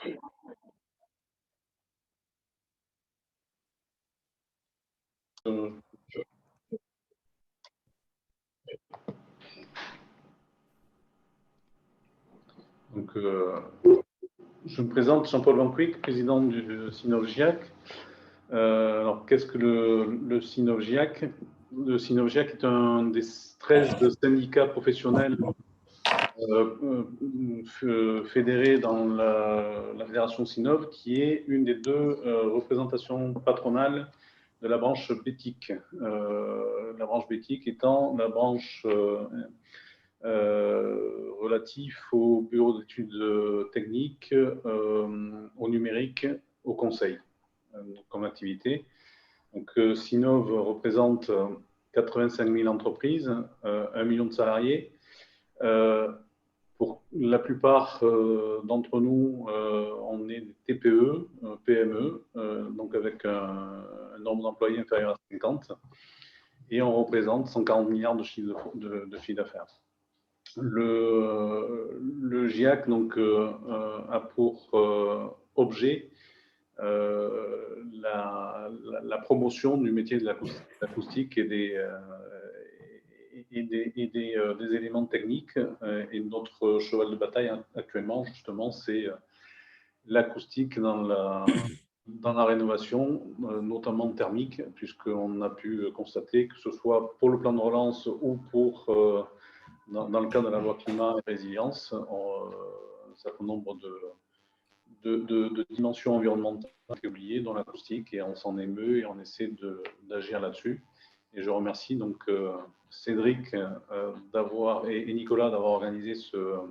Donc, je me présente, Jean-Paul Van Quick, président du SINOVGIAC. Alors, qu'est-ce que le SINOVGIAC? Le SINOVGIAC est un des 13 syndicats professionnels fédérés dans la fédération SINOV, qui est une des deux représentations patronales de la branche BETIC. La branche BETIC étant la branche relatif au bureau d'études techniques, au numérique, au conseil comme activité. Donc, SINOV représente 85 000 entreprises, 1 million de salariés. Pour la plupart d'entre nous, on est des TPE, PME, donc avec un nombre d'employés inférieur à 50, et on représente 140 milliards de chiffre d'affaires. Le GIAC donc, a pour objet la promotion du métier de l'acoustique et des éléments techniques. Et notre cheval de bataille actuellement, justement, c'est l'acoustique dans la rénovation, notamment thermique, puisqu'on a pu constater que ce soit pour le plan de relance ou pour dans le cadre de la loi climat et résilience, un certain nombre de dimensions environnementales oubliées dans l'acoustique, et on s'en émeut et on essaie d'agir là-dessus. Et je remercie donc Cédric et Nicolas d'avoir organisé ce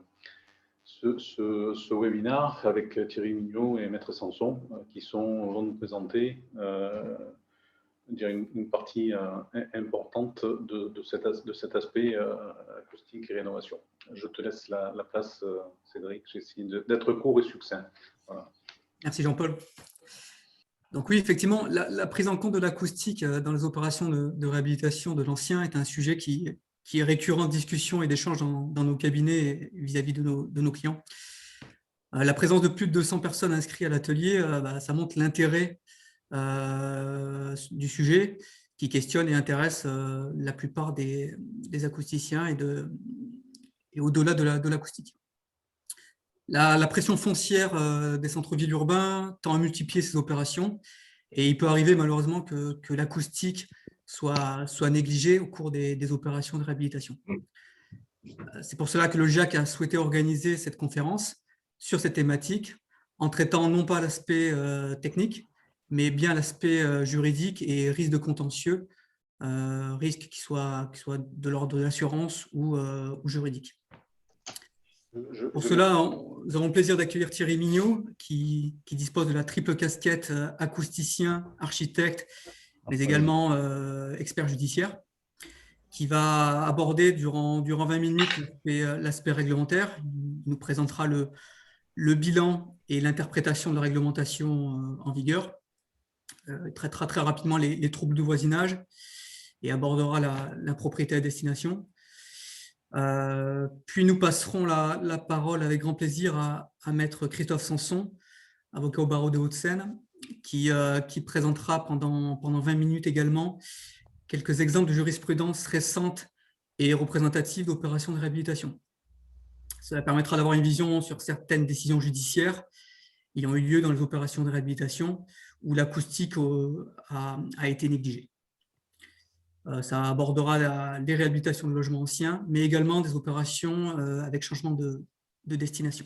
webinaire avec Thierry Mignot et Maître Sanson, qui vont nous présenter une partie importante de cet aspect acoustique et rénovation. Je te laisse la place, Cédric. J'essaie d'être court et succinct. Voilà. Merci Jean-Paul. Donc oui, effectivement, la prise en compte de l'acoustique dans les opérations de réhabilitation de l'ancien est un sujet qui est récurrent de discussion et d'échange dans nos cabinets vis-à-vis de nos clients. La présence de plus de 200 personnes inscrites à l'atelier, ça montre l'intérêt du sujet qui questionne et intéresse la plupart des acousticiens et au-delà de l'acoustique. La pression foncière des centres-villes urbains tend à multiplier ces opérations, et il peut arriver malheureusement que l'acoustique soit négligée au cours des opérations de réhabilitation. C'est pour cela que le GIAC a souhaité organiser cette conférence sur cette thématique en traitant non pas l'aspect technique, mais bien l'aspect juridique et risque de contentieux, risque qui soit de l'ordre de l'assurance ou juridique. Pour cela, nous avons le plaisir d'accueillir Thierry Mignot, qui dispose de la triple casquette acousticien, architecte, mais également expert judiciaire, qui va aborder durant 20 minutes l'aspect réglementaire. Il nous présentera le bilan et l'interprétation de la réglementation en vigueur. Il traitera très rapidement les troubles de voisinage et abordera la propriété à destination. Puis nous passerons la parole avec grand plaisir à maître Christophe Sanson, avocat au barreau des Hauts-de-Seine, qui présentera pendant 20 minutes également quelques exemples de jurisprudence récente et représentative d'opérations de réhabilitation. Cela permettra d'avoir une vision sur certaines décisions judiciaires ayant eu lieu dans les opérations de réhabilitation où l'acoustique a été négligée. Ça abordera les réhabilitations de logements anciens, mais également des opérations avec changement de destination.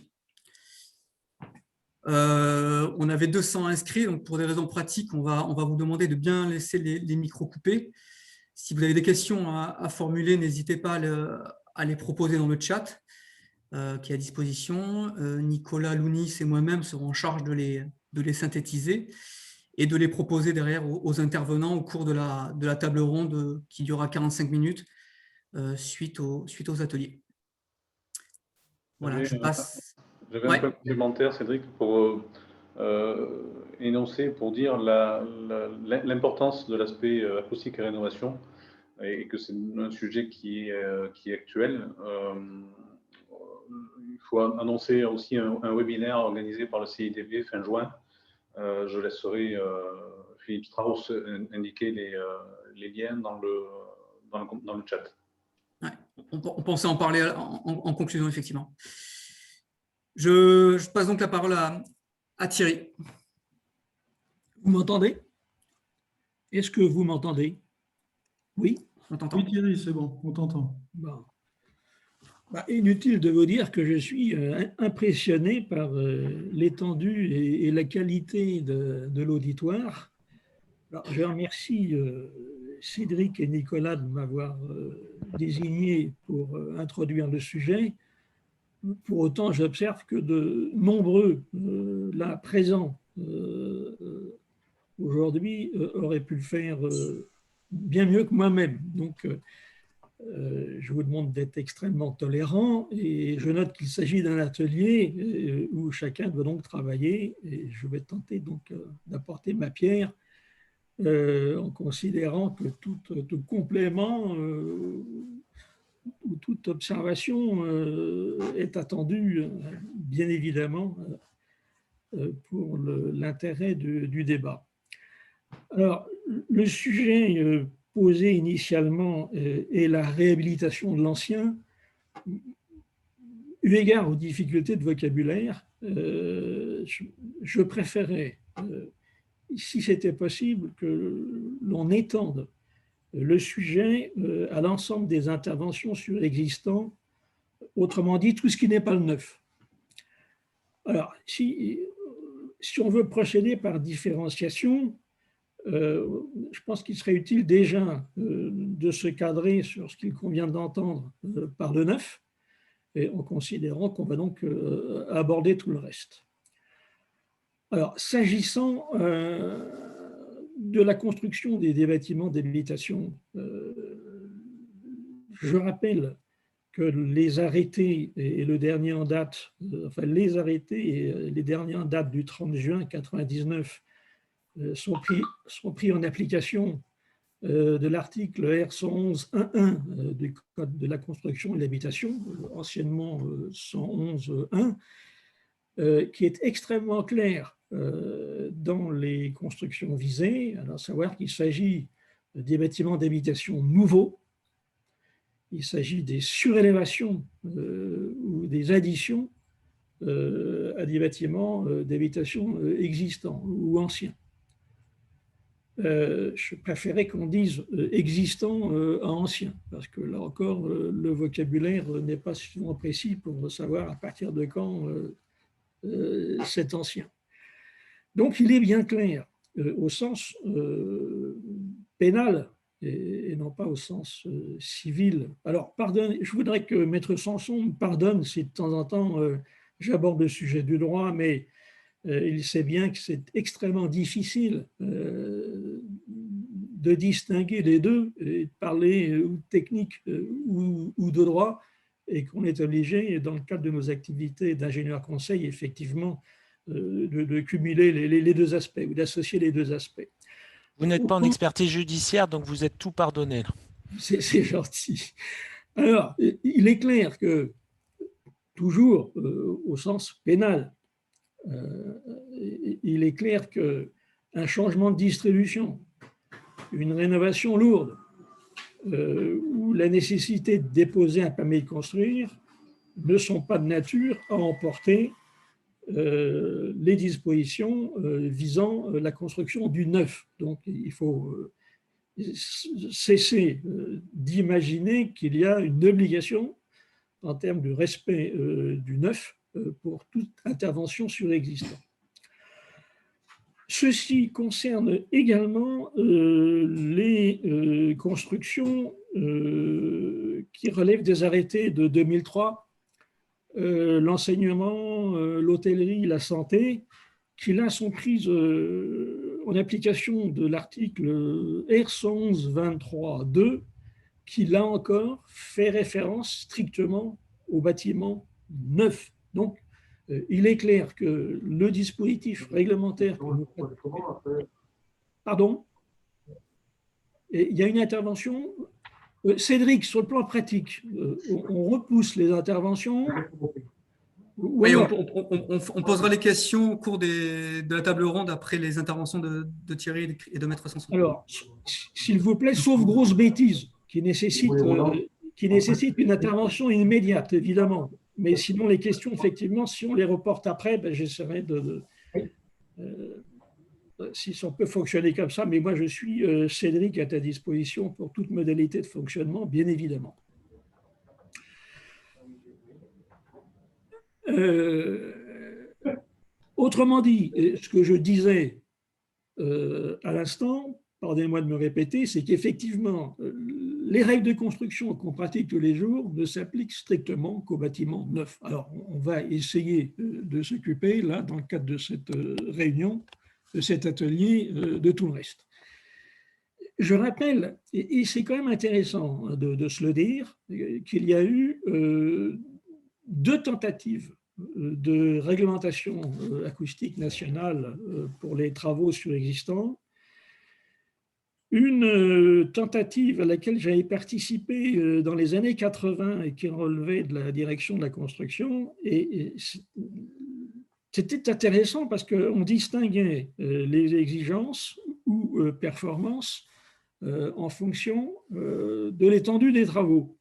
On avait 200 inscrits, donc pour des raisons pratiques, on va vous demander de bien laisser les micros coupés. Si vous avez des questions à formuler, n'hésitez pas à les proposer dans le chat qui est à disposition. Nicolas Lounis et moi-même serons en charge de les synthétiser et de les proposer derrière aux intervenants au cours de la table ronde qui durera 45 minutes suite aux ateliers. Voilà, je passe. J'avais un point complémentaire, Cédric, pour énoncer, pour dire l'importance de l'aspect acoustique et rénovation, et que c'est un sujet qui est actuel. Il faut annoncer aussi un webinaire organisé par le CIDB fin juin. Je laisserai Philippe Strauss indiquer les liens dans le chat. Ouais, on pensait en parler en conclusion, effectivement. Je passe donc la parole à Thierry. Vous m'entendez? Est-ce que vous m'entendez? Oui? On t'entend. Oui, Thierry, c'est bon, on t'entend. Bon. Inutile de vous dire que je suis impressionné par l'étendue et la qualité de l'auditoire. Je remercie Cédric et Nicolas de m'avoir désigné pour introduire le sujet. Pour autant, j'observe que de nombreux là présents aujourd'hui auraient pu le faire bien mieux que moi-même. Donc, je vous demande d'être extrêmement tolérant et je note qu'il s'agit d'un atelier où chacun doit donc travailler et je vais tenter donc d'apporter ma pierre en considérant que tout complément ou toute observation est attendue bien évidemment pour l'intérêt du débat. Alors, le sujet posé initialement est la réhabilitation de l'ancien. Eu égard aux difficultés de vocabulaire, je préférais, si c'était possible, que l'on étende le sujet à l'ensemble des interventions sur l'existant, autrement dit, tout ce qui n'est pas le neuf. Alors, si on veut procéder par différenciation, je pense qu'il serait utile déjà de se cadrer sur ce qu'il convient d'entendre par le neuf, et en considérant qu'on va donc aborder tout le reste. Alors, s'agissant de la construction des bâtiments d'habitation, je rappelle que les arrêtés et le dernier en date, enfin les arrêtés et les derniers en date du 30 juin 1999 sont pris en application de l'article R111.1.1 du Code de la construction et de l'habitation, anciennement 111.1, qui est extrêmement clair dans les constructions visées, à savoir qu'il s'agit des bâtiments d'habitation nouveaux, il s'agit des surélévations ou des additions à des bâtiments d'habitation existants ou anciens. Je préférais qu'on dise existant à ancien, parce que là encore, le vocabulaire n'est pas suffisamment précis pour savoir à partir de quand c'est ancien. Donc, il est bien clair, au sens pénal et non pas au sens civil. Alors, pardonne, je voudrais que Maître Sanson me pardonne si de temps en temps j'aborde le sujet du droit, mais il sait bien que c'est extrêmement difficile de distinguer les deux et de parler ou de technique ou de droit, et qu'on est obligé, dans le cadre de nos activités d'ingénieur conseil, effectivement, de cumuler les deux aspects ou d'associer les deux aspects. Vous n'êtes pas en expertise judiciaire, donc vous êtes tout pardonné. C'est gentil. Alors, il est clair que, toujours au sens pénal, il est clair qu'un changement de distribution, une rénovation lourde, ou la nécessité de déposer un permis de construire ne sont pas de nature à emporter les dispositions visant la construction du neuf. Donc, il faut cesser d'imaginer qu'il y a une obligation en termes de respect du neuf pour toute intervention sur l'existant. Ceci concerne également les constructions qui relèvent des arrêtés de 2003, l'enseignement, l'hôtellerie, la santé, qui là sont prises en application de l'article R111.23.2, qui là encore fait référence strictement aux bâtiments neufs. Donc, il est clair que le dispositif réglementaire... Pardon? Et il y a une intervention. Cédric, sur le plan pratique, on repousse les interventions. Oui, voilà. on posera les questions au cours de la table ronde après les interventions de Thierry et de Maître Sanson. Alors, s'il vous plaît, sauf grosse bêtise qui nécessite une intervention immédiate, évidemment. Mais sinon, les questions, effectivement, si on les reporte après, ben, j'essaierai si ça peut fonctionner comme ça. Mais moi, je suis, Cédric, à ta disposition pour toute modalité de fonctionnement, bien évidemment. Autrement dit, ce que je disais à l'instant, pardonnez-moi de me répéter, c'est qu'effectivement, les règles de construction qu'on pratique tous les jours ne s'appliquent strictement qu'aux bâtiments neufs. Alors, on va essayer de s'occuper, là, dans le cadre de cette réunion, de cet atelier, de tout le reste. Je rappelle, et c'est quand même intéressant de se le dire, qu'il y a eu 2 tentatives de réglementation acoustique nationale pour les travaux surexistants. Une tentative à laquelle j'avais participé dans les années 80 et qui relevait de la direction de la construction. Et c'était intéressant parce qu'on distinguait les exigences ou performances en fonction de l'étendue des travaux.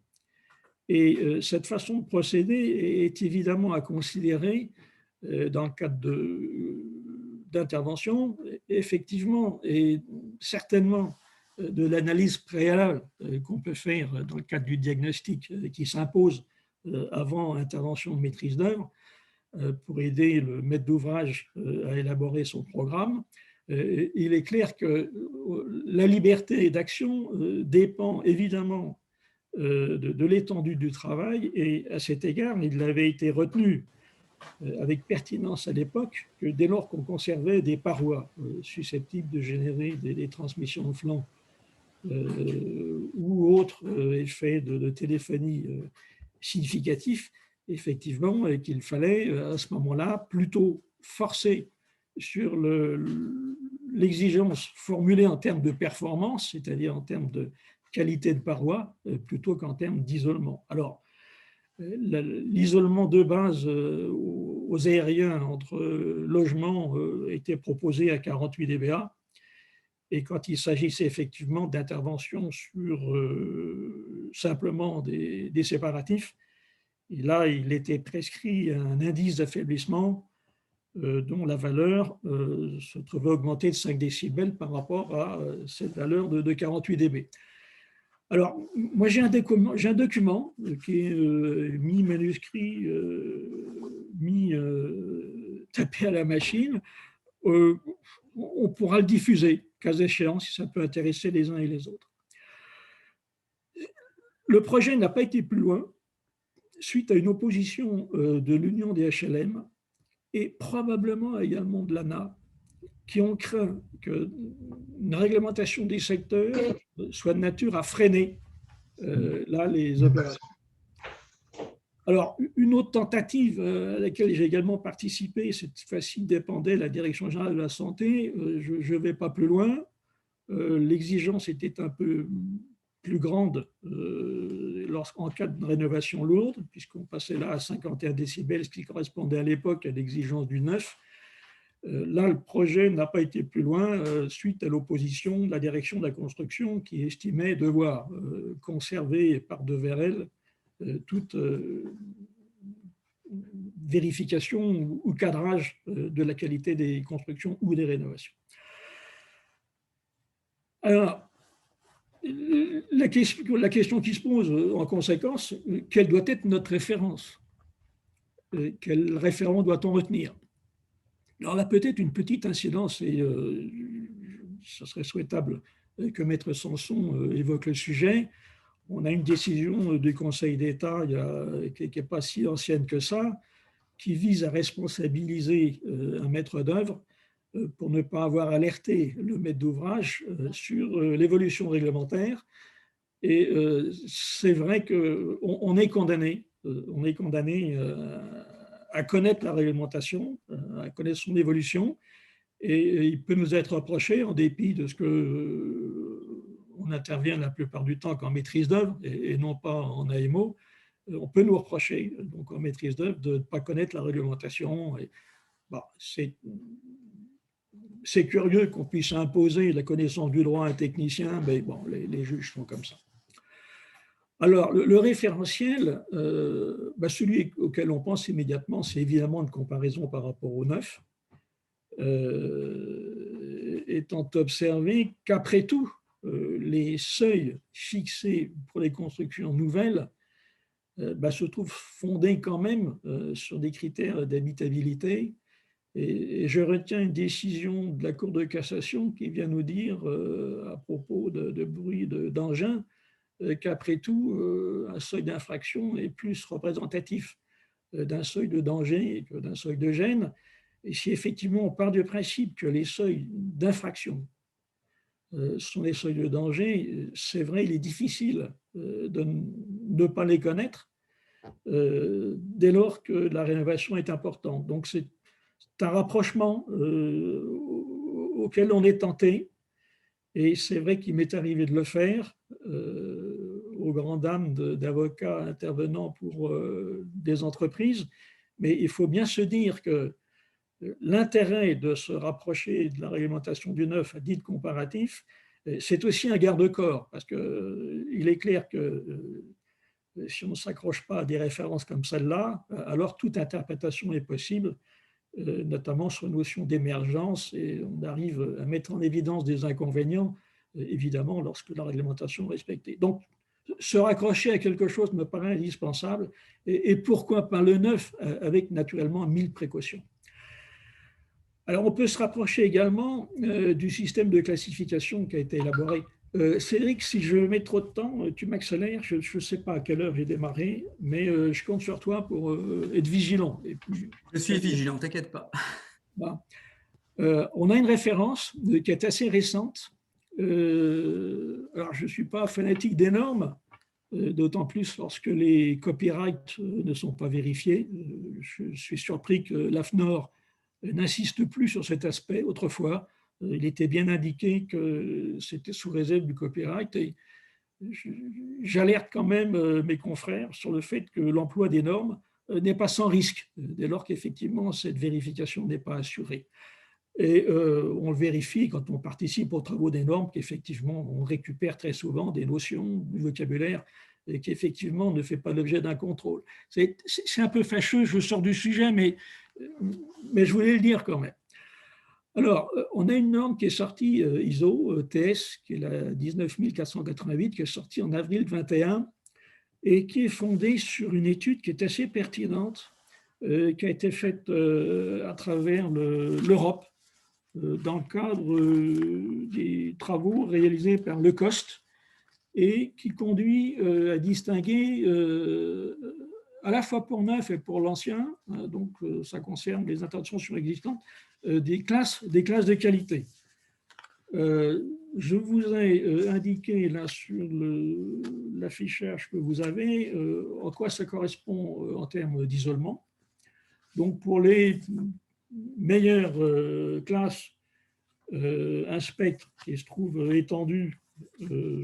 Et cette façon de procéder est évidemment à considérer dans le cadre d'intervention, effectivement, et certainement de l'analyse préalable qu'on peut faire dans le cadre du diagnostic qui s'impose avant intervention de maîtrise d'œuvre pour aider le maître d'ouvrage à élaborer son programme. Il est clair que la liberté d'action dépend évidemment de l'étendue du travail, et à cet égard, il avait été retenu avec pertinence à l'époque que dès lors qu'on conservait des parois susceptibles de générer des transmissions de flanc ou autres effets de téléphonie significatifs, effectivement, qu'il fallait à ce moment-là plutôt forcer sur l'exigence formulée en termes de performance, c'est-à-dire en termes de qualité de paroi, plutôt qu'en termes d'isolement. Alors, l'isolement de base aux aériens entre logements était proposé à 48 dBA, et quand il s'agissait effectivement d'interventions sur simplement des séparatifs, et là, il était prescrit un indice d'affaiblissement dont la valeur se trouvait augmentée de 5 décibels par rapport à cette valeur de 48 dB. Alors, moi, j'ai un document qui est mi-manuscrit, mi-tapé à la machine. On pourra le diffuser, cas échéant, si ça peut intéresser les uns et les autres. Le projet n'a pas été plus loin, suite à une opposition de l'Union des HLM et probablement également de l'ANA, qui ont craint qu'une réglementation des secteurs soit de nature à freiner là les opérations. Alors, une autre tentative à laquelle j'ai également participé, cette fois-ci dépendait de la Direction générale de la santé, je ne vais pas plus loin, l'exigence était un peu plus grande en cas de rénovation lourde, puisqu'on passait là à 51 décibels, ce qui correspondait à l'époque à l'exigence du 9. Là, le projet n'a pas été plus loin suite à l'opposition de la direction de la construction qui estimait devoir conserver par devers elle toute vérification ou cadrage de la qualité des constructions ou des rénovations. Alors, la question qui se pose en conséquence, quelle doit être notre référence? Quel référent doit-on retenir? Alors là, peut-être une petite incidence, et ce serait souhaitable que Maître Sanson évoque le sujet. On a une décision du Conseil d'État qui n'est pas si ancienne que ça, qui vise à responsabiliser un maître d'œuvre pour ne pas avoir alerté le maître d'ouvrage sur l'évolution réglementaire. Et c'est vrai qu'on est condamné, à connaître la réglementation, à connaître son évolution, et il peut nous être reproché, en dépit de ce que on intervient la plupart du temps qu'en maîtrise d'œuvre et non pas en AMO, on peut nous reprocher, donc en maîtrise d'œuvre, de ne pas connaître la réglementation. Et, bon, c'est curieux qu'on puisse imposer la connaissance du droit à un technicien, mais bon, les juges font comme ça. Alors, le référentiel, celui auquel on pense immédiatement, c'est évidemment une comparaison par rapport au neuf, étant observé qu'après tout, les seuils fixés pour les constructions nouvelles se trouvent fondés quand même sur des critères d'habitabilité. Et je retiens une décision de la Cour de cassation qui vient nous dire, à propos de bruit d'engin, qu'après tout, un seuil d'infraction est plus représentatif d'un seuil de danger que d'un seuil de gêne. Et si effectivement on part du principe que les seuils d'infraction sont les seuils de danger, c'est vrai, il est difficile de ne pas les connaître dès lors que la rénovation est importante. Donc c'est un rapprochement auquel on est tenté. Et c'est vrai qu'il m'est arrivé de le faire aux grandes dames d'avocats intervenant pour des entreprises. Mais il faut bien se dire que l'intérêt de se rapprocher de la réglementation du neuf à titre comparatif, c'est aussi un garde-corps, parce qu'il est clair que si on ne s'accroche pas à des références comme celle-là, alors toute interprétation est possible, notamment sur une notion d'émergence, et on arrive à mettre en évidence des inconvénients, évidemment, lorsque la réglementation est respectée. Donc, se raccrocher à quelque chose me paraît indispensable, et pourquoi pas le neuf, avec naturellement 1000 précautions. Alors, on peut se rapprocher également du système de classification qui a été élaboré. Cédric, si je mets trop de temps, tu m'accélères, je ne sais pas à quelle heure j'ai démarré, mais je compte sur toi pour être vigilant. Et puis, je suis vigilant, t'inquiète pas. Bon. On a une référence qui est assez récente. Alors, je ne suis pas fanatique des normes, d'autant plus lorsque les copyrights ne sont pas vérifiés. Je suis surpris que l'AFNOR n'insiste plus sur cet aspect. Autrefois, il était bien indiqué que c'était sous réserve du copyright. Et j'alerte quand même mes confrères sur le fait que l'emploi des normes n'est pas sans risque, dès lors qu'effectivement cette vérification n'est pas assurée. Et on le vérifie quand on participe aux travaux des normes, qu'effectivement on récupère très souvent des notions, du vocabulaire, et qui effectivement ne fait pas l'objet d'un contrôle. C'est un peu fâcheux, je sors du sujet, mais je voulais le dire quand même. Alors, on a une norme qui est sortie, ISO TS, qui est la 19488, qui est sortie en avril 2021, et qui est fondée sur une étude qui est assez pertinente, qui a été faite à travers l'Europe, dans le cadre des travaux réalisés par Le Coste, et qui conduit à distinguer à la fois pour neuf et pour l'ancien, donc ça concerne les interventions existantes, des classes de qualité. Je vous ai indiqué là sur l'affichage que vous avez en quoi ça correspond en termes d'isolement. Donc pour les meilleures classes, un spectre qui se trouve étendu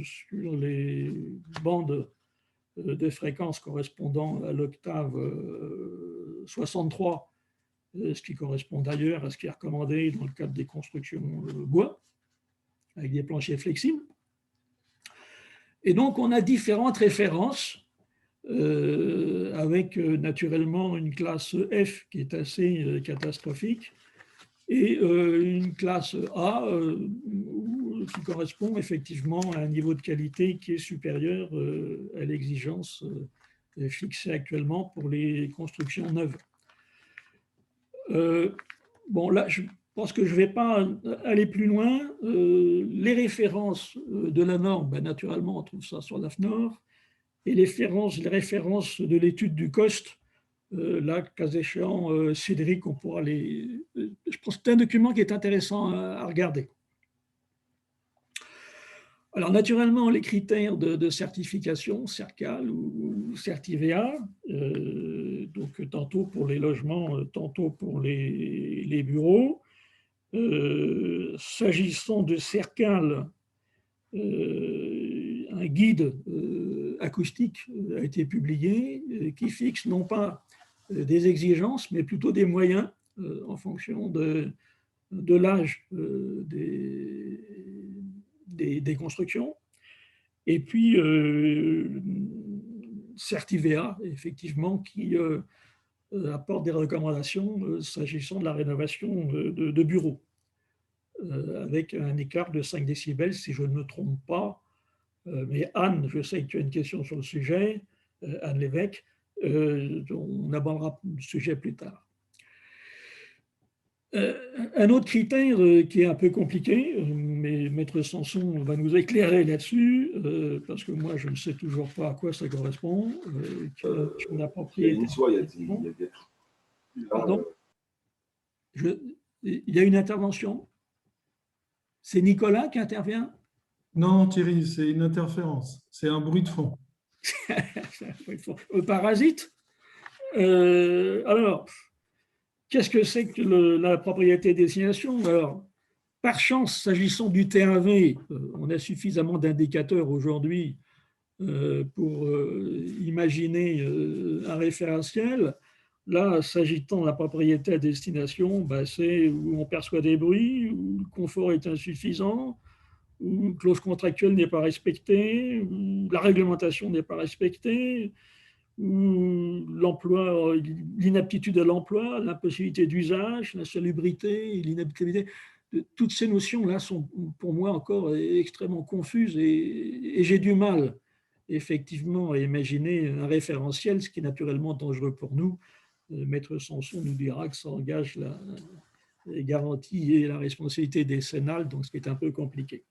sur les bandes de fréquences correspondant à l'octave 63, ce qui correspond d'ailleurs à ce qui est recommandé dans le cadre des constructions bois, avec des planchers flexibles. Et donc, on a différentes références, avec naturellement une classe F qui est assez catastrophique, et une classe A qui correspond effectivement à un niveau de qualité qui est supérieur à l'exigence fixée actuellement pour les constructions neuves. Bon, là, je pense que je ne vais pas aller plus loin. Les références de la norme, naturellement, on trouve ça sur l'AFNOR, et les références de l'étude du COST, là, cas échéant, Cédric, on pourra les... Je pense que c'est un document qui est intéressant à regarder. Alors, naturellement, les critères de certification, CERCAL ou CERTIVEA, donc tantôt pour les logements, tantôt pour les bureaux. S'agissant de CERCAL, un guide acoustique a été publié, qui fixe non pas des exigences, mais plutôt des moyens en fonction de l'âge des constructions. Et puis, Certivea, effectivement, qui apporte des recommandations s'agissant de la rénovation de bureaux, avec un écart de 5 décibels, si je ne me trompe pas. Mais Anne, je sais que tu as une question sur le sujet, Anne Lévesque, on abordera le sujet plus tard. Un autre critère qui est un peu compliqué, mais Maître Sanson va nous éclairer là-dessus, parce que moi je ne sais toujours pas à quoi ça correspond. La propriété. Pardon, il y a une intervention. C'est Nicolas qui intervient? Non, Thierry, c'est une interférence. C'est un bruit de fond. Parasite. Alors, qu'est-ce que c'est que la propriété destination? Alors, par chance, s'agissant du TAV, on a suffisamment d'indicateurs aujourd'hui pour imaginer un référentiel. Là, s'agissant de la propriété à destination, c'est où on perçoit des bruits, où le confort est insuffisant, où une clause contractuelle n'est pas respectée, où la réglementation n'est pas respectée, où l'emploi, l'inaptitude à l'emploi, l'impossibilité d'usage, l'insalubrité, l'inhabitabilité, toutes ces notions-là sont pour moi encore extrêmement confuses et j'ai du mal effectivement à imaginer un référentiel, ce qui est naturellement dangereux pour nous. Maître Sanson nous dira que ça engage la garantie et la responsabilité décennale, donc ce qui est un peu compliqué.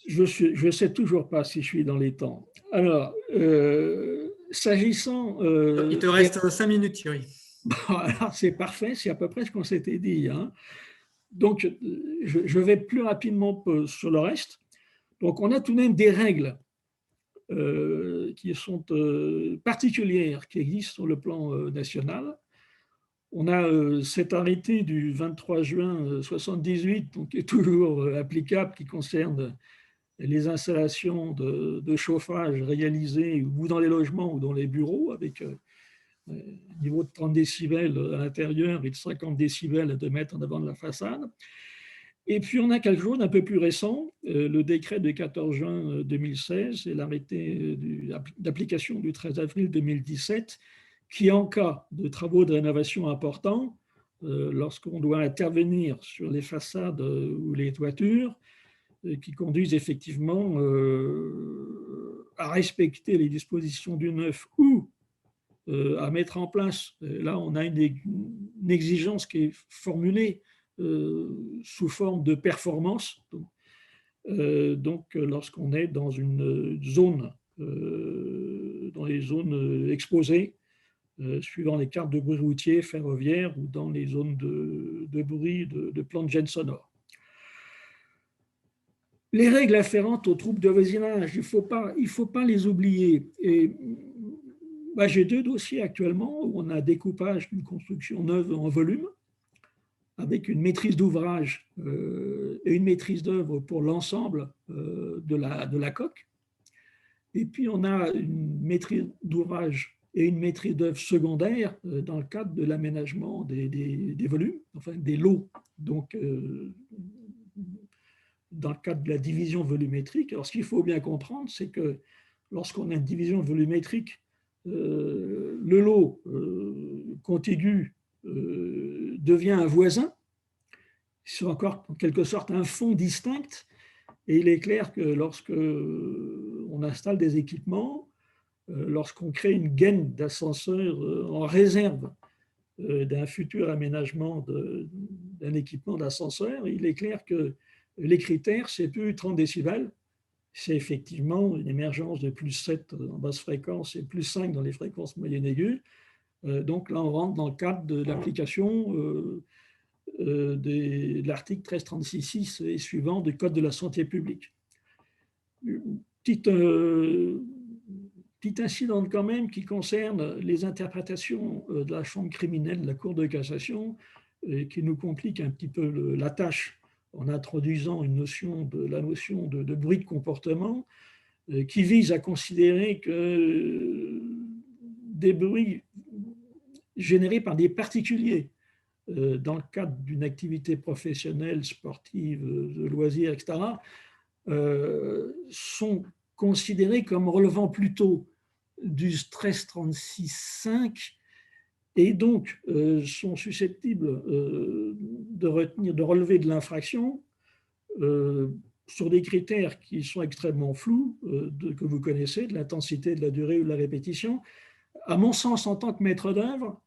Je ne sais toujours pas si je suis dans les temps. Alors, s'agissant… Il te reste 5 minutes, Thierry. Alors, c'est parfait, c'est à peu près ce qu'on s'était dit. Hein. Donc, je vais plus rapidement sur le reste. Donc, on a tout de même des règles qui sont particulières, qui existent sur le plan national. On a cet arrêté du 23 juin 1978, donc, qui est toujours applicable, qui concerne les installations de chauffage réalisées ou dans les logements ou dans les bureaux, avec un niveau de 30 décibels à l'intérieur et de 50 décibels à 2 mètres en avant de la façade. Et puis, on a quelque chose d'un peu plus récent, le décret du 14 juin 2016 et l'arrêté d'application du 13 avril 2017, qui, en cas de travaux de rénovation importants, lorsqu'on doit intervenir sur les façades ou les toitures, qui conduisent effectivement à respecter les dispositions du neuf ou à mettre en place, là on a une exigence qui est formulée sous forme de performance. Donc lorsqu'on est dans une zone, dans les zones exposées, suivant les cartes de bruit routier, ferroviaire ou dans les zones de bruit de plan de gêne sonore. Les règles afférentes aux troubles de voisinage, il faut pas les oublier. Et j'ai 2 dossiers actuellement où on a découpage d'une construction neuve en volume, avec une maîtrise d'ouvrage et une maîtrise d'œuvre pour l'ensemble de la coque. Et puis on a une maîtrise d'ouvrage et une maîtrise d'œuvre secondaire dans le cadre de l'aménagement des volumes, enfin des lots. Donc, dans le cadre de la division volumétrique. Alors, ce qu'il faut bien comprendre, c'est que lorsqu'on a une division volumétrique, le lot contigu devient un voisin, c'est encore en quelque sorte un fond distinct, et il est clair que lorsque on installe des équipements, lorsqu'on crée une gaine d'ascenseur en réserve d'un futur aménagement d'un équipement d'ascenseur, il est clair que les critères, c'est plus 30 décibels, c'est effectivement une émergence de plus 7 en basse fréquence et plus 5 dans les fréquences moyennes aiguës. Donc là, on rentre dans le cadre de l'application de l'article 1336.6 et suivant du Code de la santé publique. Petit incident quand même qui concerne les interprétations de la chambre criminelle de la Cour de cassation qui nous complique un petit peu la tâche en introduisant la notion de bruit de comportement qui vise à considérer que des bruits générés par des particuliers dans le cadre d'une activité professionnelle, sportive, de loisirs, etc., sont considérés comme relevant plutôt du stress 36.5 et donc sont susceptibles de relever de l'infraction sur des critères qui sont extrêmement flous, que vous connaissez, de l'intensité, de la durée ou de la répétition. À mon sens, en tant que maître d'œuvre,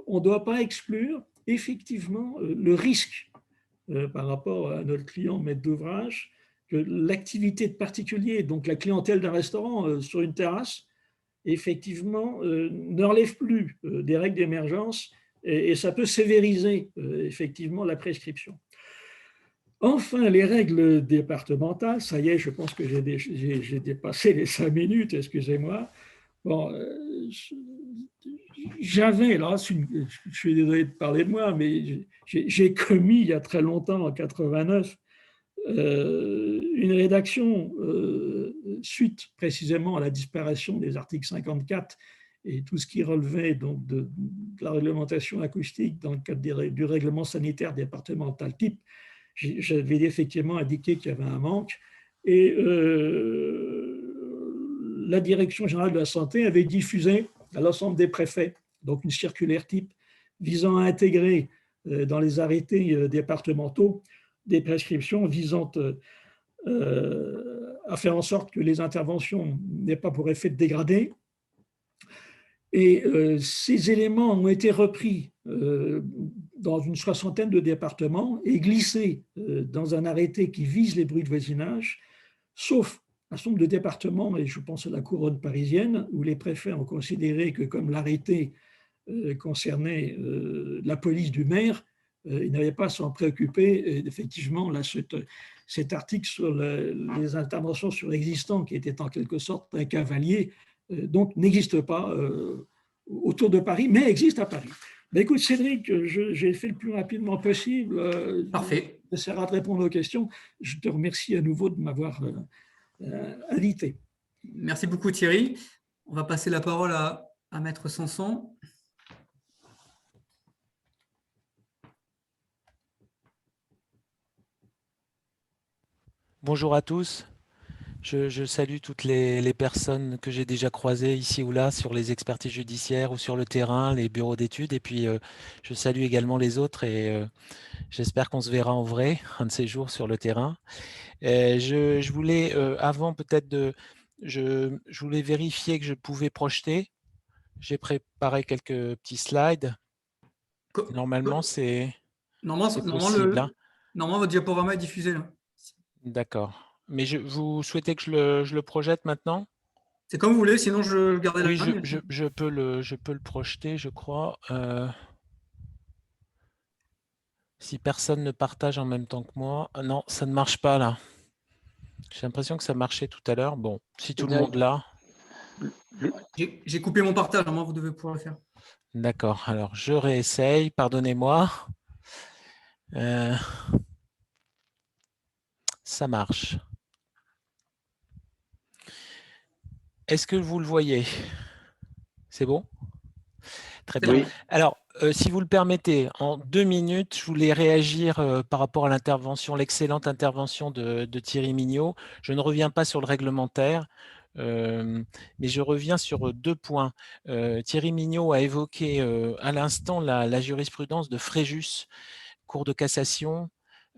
on ne doit pas exclure effectivement le risque par rapport à notre client maître d'ouvrage, que l'activité de particulier, donc la clientèle d'un restaurant sur une terrasse, effectivement, ne relève plus des règles d'émergence et ça peut sévériser effectivement la prescription. Enfin, les règles départementales, ça y est, je pense que j'ai dépassé les 5 minutes, excusez-moi. Bon, j'avais, là, je suis désolé de parler de moi, mais j'ai commis il y a très longtemps, en 89, une rédaction suite précisément à la disparition des articles 54 et tout ce qui relevait donc de la réglementation acoustique dans le cadre du règlement sanitaire départemental type. J'avais effectivement indiqué qu'il y avait un manque et la Direction générale de la santé avait diffusé à l'ensemble des préfets donc une circulaire type visant à intégrer dans les arrêtés départementaux des prescriptions visant à faire en sorte que les interventions n'aient pas pour effet de dégrader. Et ces éléments ont été repris dans une 60aine de départements et glissés dans un arrêté qui vise les bruits de voisinage, sauf un certain nombre de départements, et je pense à la couronne parisienne, où les préfets ont considéré que comme l'arrêté concernait la police du maire, ils n'avaient pas à s'en préoccuper. Et effectivement, là, cet article sur les interventions sur l'existant, qui était en quelque sorte un cavalier, donc n'existe pas autour de Paris, mais existe à Paris. Ben écoute, Cédric, j'ai fait le plus rapidement possible. Parfait. J'essaierai de répondre aux questions. Je te remercie à nouveau de m'avoir invité. Merci beaucoup Thierry. On va passer la parole à Maître Sanson. Bonjour à tous. Je salue toutes les personnes que j'ai déjà croisées ici ou là sur les expertises judiciaires ou sur le terrain, les bureaux d'études. Et puis, je salue également les autres et j'espère qu'on se verra en vrai un de ces jours sur le terrain. Je voulais, avant peut-être je voulais vérifier que je pouvais projeter. J'ai préparé quelques petits slides. Normalement, c'est possible. Normalement, votre diaporama est diffusé là. D'accord. Mais vous souhaitez que je le projette maintenant? C'est comme vous voulez, sinon je le garde Oui, là. je peux le projeter, je crois. Si personne ne partage en même temps que moi. Non, ça ne marche pas là. J'ai l'impression que ça marchait tout à l'heure. Bon, si tout le monde l'a. J'ai coupé mon partage, normalement vous devez pouvoir le faire. D'accord, alors je réessaye, pardonnez-moi. Ça marche. Est-ce que vous le voyez? C'est bon? Très bien. Oui. Alors, si vous le permettez, en 2 minutes, je voulais réagir par rapport à l'excellente intervention de Thierry Mignot. Je ne reviens pas sur le réglementaire, mais je reviens sur 2 points. Thierry Mignot a évoqué à l'instant la jurisprudence de Fréjus, Cour de cassation,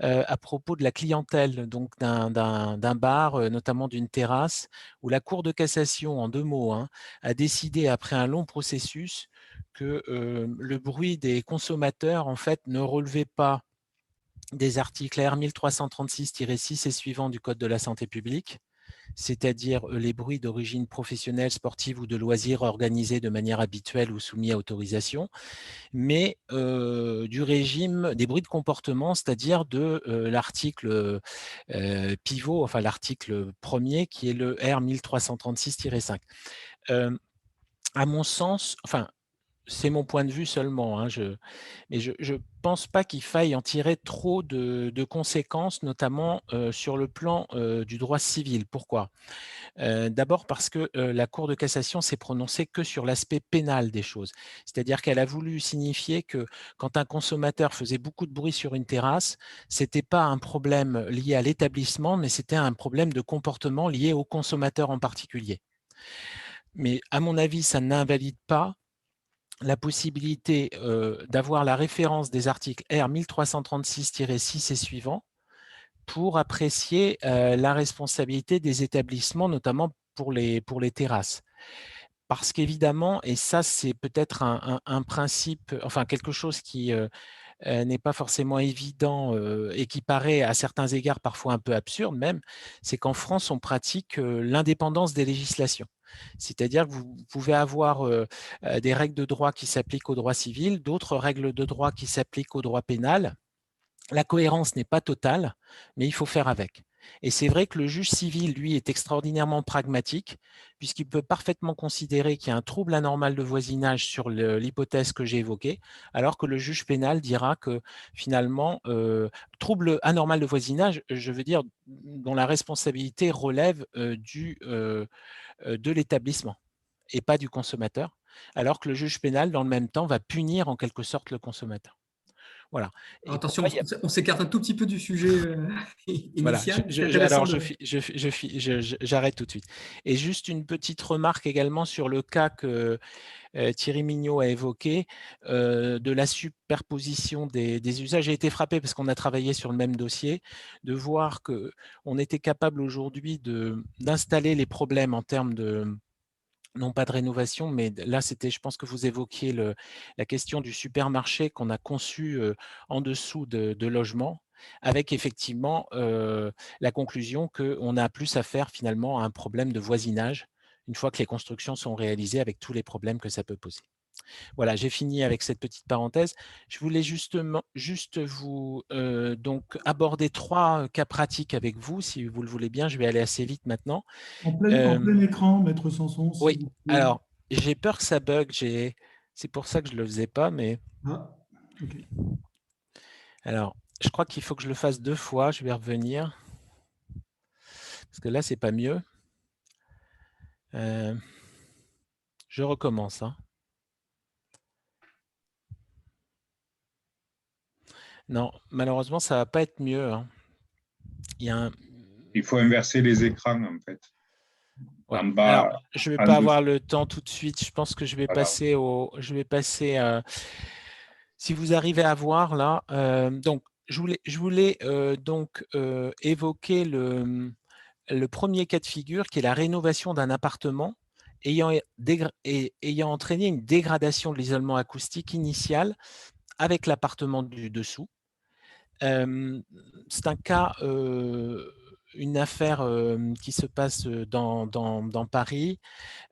à propos de la clientèle, donc d'un bar, notamment d'une terrasse, où la Cour de cassation, en 2 mots, a décidé, après un long processus, que le bruit des consommateurs, en fait, ne relevait pas des articles R 1336-6 et suivants du Code de la santé publique, c'est-à-dire les bruits d'origine professionnelle, sportive ou de loisirs organisés de manière habituelle ou soumis à autorisation, mais du régime des bruits de comportement, c'est-à-dire de l'article pivot, enfin l'article premier qui est le R 1336-5. À mon sens, enfin, c'est mon point de vue seulement, hein, mais je ne pense pas qu'il faille en tirer trop de conséquences, notamment sur le plan du droit civil. Pourquoi ? D'abord parce que la Cour de cassation s'est prononcée que sur l'aspect pénal des choses. C'est-à-dire qu'elle a voulu signifier que quand un consommateur faisait beaucoup de bruit sur une terrasse, ce n'était pas un problème lié à l'établissement, mais c'était un problème de comportement lié au consommateur en particulier. Mais à mon avis, ça n'invalide pas la possibilité d'avoir la référence des articles R 1336-6 et suivants pour apprécier la responsabilité des établissements, notamment pour les terrasses. Parce qu'évidemment, et ça c'est peut-être un principe, enfin quelque chose qui n'est pas forcément évident et qui paraît à certains égards parfois un peu absurde même, c'est qu'en France on pratique l'indépendance des législations. C'est-à-dire que vous pouvez avoir des règles de droit qui s'appliquent au droit civil, d'autres règles de droit qui s'appliquent au droit pénal. La cohérence n'est pas totale, mais il faut faire avec. Et c'est vrai que le juge civil, lui, est extraordinairement pragmatique, puisqu'il peut parfaitement considérer qu'il y a un trouble anormal de voisinage sur l'hypothèse que j'ai évoquée, alors que le juge pénal dira que finalement, trouble anormal de voisinage, je veux dire, dont la responsabilité relève de l'établissement et pas du consommateur, alors que le juge pénal, dans le même temps, va punir en quelque sorte le consommateur. Voilà. Alors, attention, on s'écarte un tout petit peu du sujet initial. Voilà. Alors, j'arrête tout de suite. Et juste une petite remarque également sur le cas que Thierry Mignot a évoqué de la superposition des usages. J'ai été frappé parce qu'on a travaillé sur le même dossier, de voir qu'on était capable aujourd'hui d'installer les problèmes en termes de non pas de rénovation, mais là, je pense que vous évoquiez la question du supermarché qu'on a conçu en dessous de logements, avec effectivement la conclusion qu'on a plus à faire finalement à un problème de voisinage, une fois que les constructions sont réalisées avec tous les problèmes que ça peut poser. Voilà, j'ai fini avec cette petite parenthèse. Je voulais juste vous donc aborder 3 cas pratiques avec vous, si vous le voulez bien. Je vais aller assez vite maintenant. En plein écran, Maître Sanson. Oui, alors, j'ai peur que ça bug. C'est pour ça que je ne le faisais pas, mais… Ah, ok. Alors, je crois qu'il faut que je le fasse 2 fois. Je vais revenir. Parce que là, ce n'est pas mieux. Je recommence. Hein. Non, malheureusement, ça ne va pas être mieux. Hein. Il faut inverser les écrans, en fait. Ouais. En bas, alors, je ne vais pas avoir le temps tout de suite. Je pense que je vais passer si vous arrivez à voir là. Donc, je voulais donc évoquer le premier cas de figure qui est la rénovation d'un appartement ayant entraîné une dégradation de l'isolement acoustique initial avec l'appartement du dessous. C'est un cas, une affaire qui se passe dans Paris.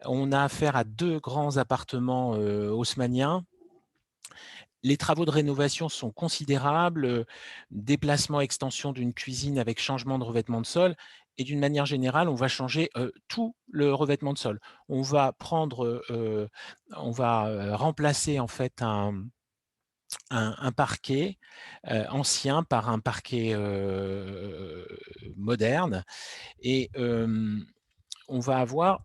On a affaire à 2 grands appartements haussmanniens. Les travaux de rénovation sont considérables, déplacement, extension d'une cuisine avec changement de revêtement de sol. Et d'une manière générale, on va changer tout le revêtement de sol. On va remplacer en fait un parquet ancien par un parquet moderne. Et on va avoir,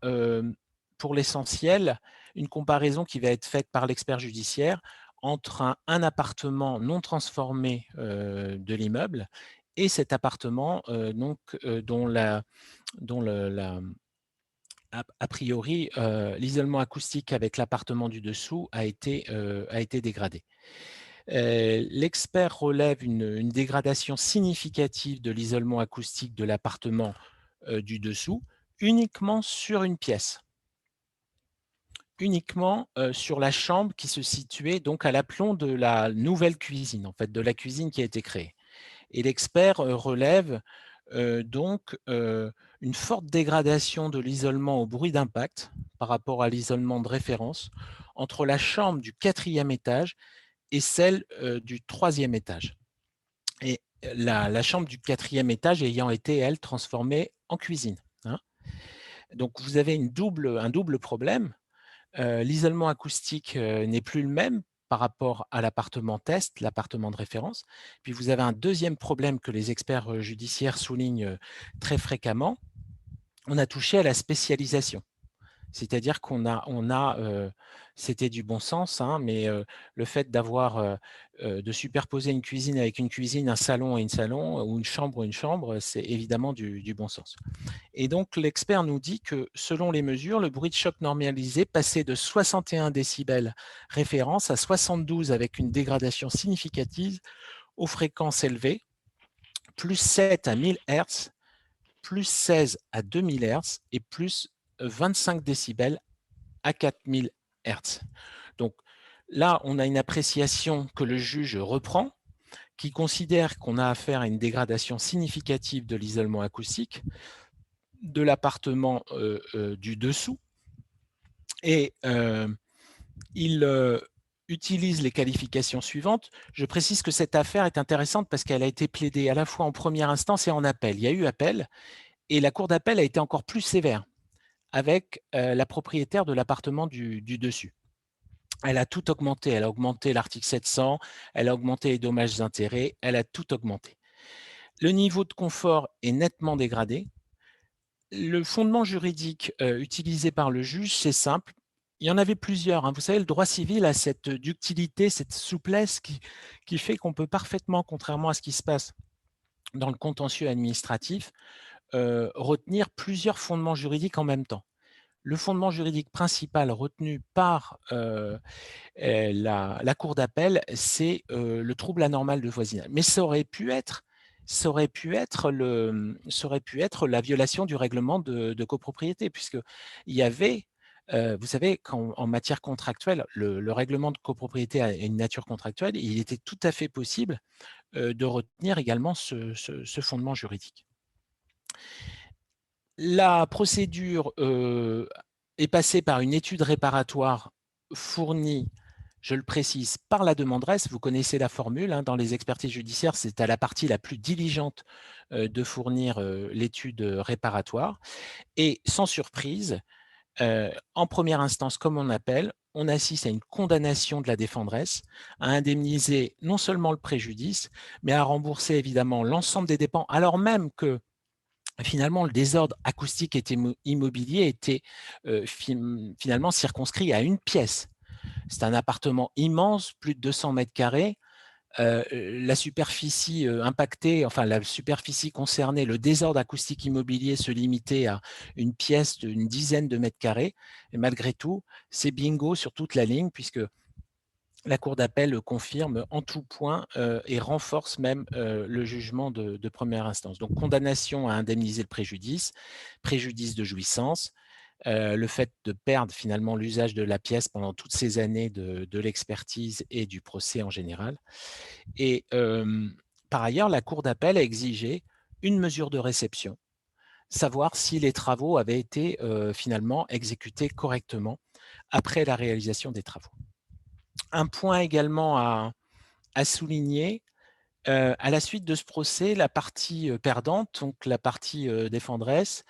pour l'essentiel, une comparaison qui va être faite par l'expert judiciaire entre un appartement non transformé de l'immeuble et cet appartement dont a priori l'isolement acoustique avec l'appartement du dessous a été dégradé. L'expert relève une dégradation significative de l'isolement acoustique de l'appartement du dessous uniquement sur une pièce. Uniquement sur la chambre qui se situait donc à l'aplomb de la nouvelle cuisine, en fait, de la cuisine qui a été créée. Et l'expert relève donc une forte dégradation de l'isolement au bruit d'impact par rapport à l'isolement de référence entre la chambre du 4e étage et celle du 3e étage. Et la chambre du 4e étage ayant été, elle, transformée en cuisine. Hein. Donc, vous avez un double problème. l'isolement acoustique n'est plus le même par rapport à l'appartement test, l'appartement de référence. Puis vous avez un deuxième problème que les experts judiciaires soulignent très fréquemment. On a touché à la spécialisation. C'est-à-dire c'était du bon sens, hein, mais le fait de superposer une cuisine avec une cuisine, un salon et une salon, ou une chambre, c'est évidemment du bon sens. Et donc, l'expert nous dit que, selon les mesures, le bruit de choc normalisé passait de 61 décibels référence à 72 avec une dégradation significative aux fréquences élevées, plus 7 à 1000 Hz, plus 16 à 2000 Hz et plus 25 décibels à 4000 Hz. Donc là, on a une appréciation que le juge reprend, qui considère qu'on a affaire à une dégradation significative de l'isolement acoustique de l'appartement du dessous, et il utilise les qualifications suivantes. Je précise que cette affaire est intéressante parce qu'elle a été plaidée à la fois en première instance et en appel. Il y a eu appel, et la cour d'appel a été encore plus sévère avec la propriétaire de l'appartement du dessus. Elle a tout augmenté. Elle a augmenté l'article 700, elle a augmenté les dommages et intérêts, elle a tout augmenté. Le niveau de confort est nettement dégradé. Le fondement juridique utilisé par le juge, c'est simple. Il y en avait plusieurs, hein. Vous savez, le droit civil a cette ductilité, cette souplesse qui fait qu'on peut parfaitement, contrairement à ce qui se passe dans le contentieux administratif, retenir plusieurs fondements juridiques en même temps. Le fondement juridique principal retenu par la cour d'appel, c'est le trouble anormal de voisinage. Mais ça aurait pu être la violation du règlement de copropriété, puisqu'il y avait, vous savez, en matière contractuelle, le règlement de copropriété a une nature contractuelle, il était tout à fait possible de retenir également ce fondement juridique. La procédure est passée par une étude réparatoire fournie, je le précise, par la demanderesse. Vous connaissez la formule, hein, dans les expertises judiciaires, c'est à la partie la plus diligente de fournir l'étude réparatoire. Et sans surprise, en première instance, comme on appelle, on assiste à une condamnation de la défenderesse à indemniser non seulement le préjudice, mais à rembourser évidemment l'ensemble des dépenses, alors même que finalement, le désordre acoustique et immobilier était finalement circonscrit à une pièce. C'est un appartement immense, plus de 200 mètres carrés. La superficie impactée, enfin la superficie concernée, le désordre acoustique immobilier se limitait à une pièce d'une dizaine de mètres carrés. Et malgré tout, c'est bingo sur toute la ligne, puisque la Cour d'appel confirme en tout point et renforce même le jugement de première instance. Donc, condamnation à indemniser le préjudice, préjudice de jouissance, le fait de perdre finalement l'usage de la pièce pendant toutes ces années de l'expertise et du procès en général. Et par ailleurs, la Cour d'appel a exigé une mesure de réception, savoir si les travaux avaient été finalement exécutés correctement après la réalisation des travaux. Un point également à souligner, à la suite de ce procès, la partie perdante, donc la partie défenderesse,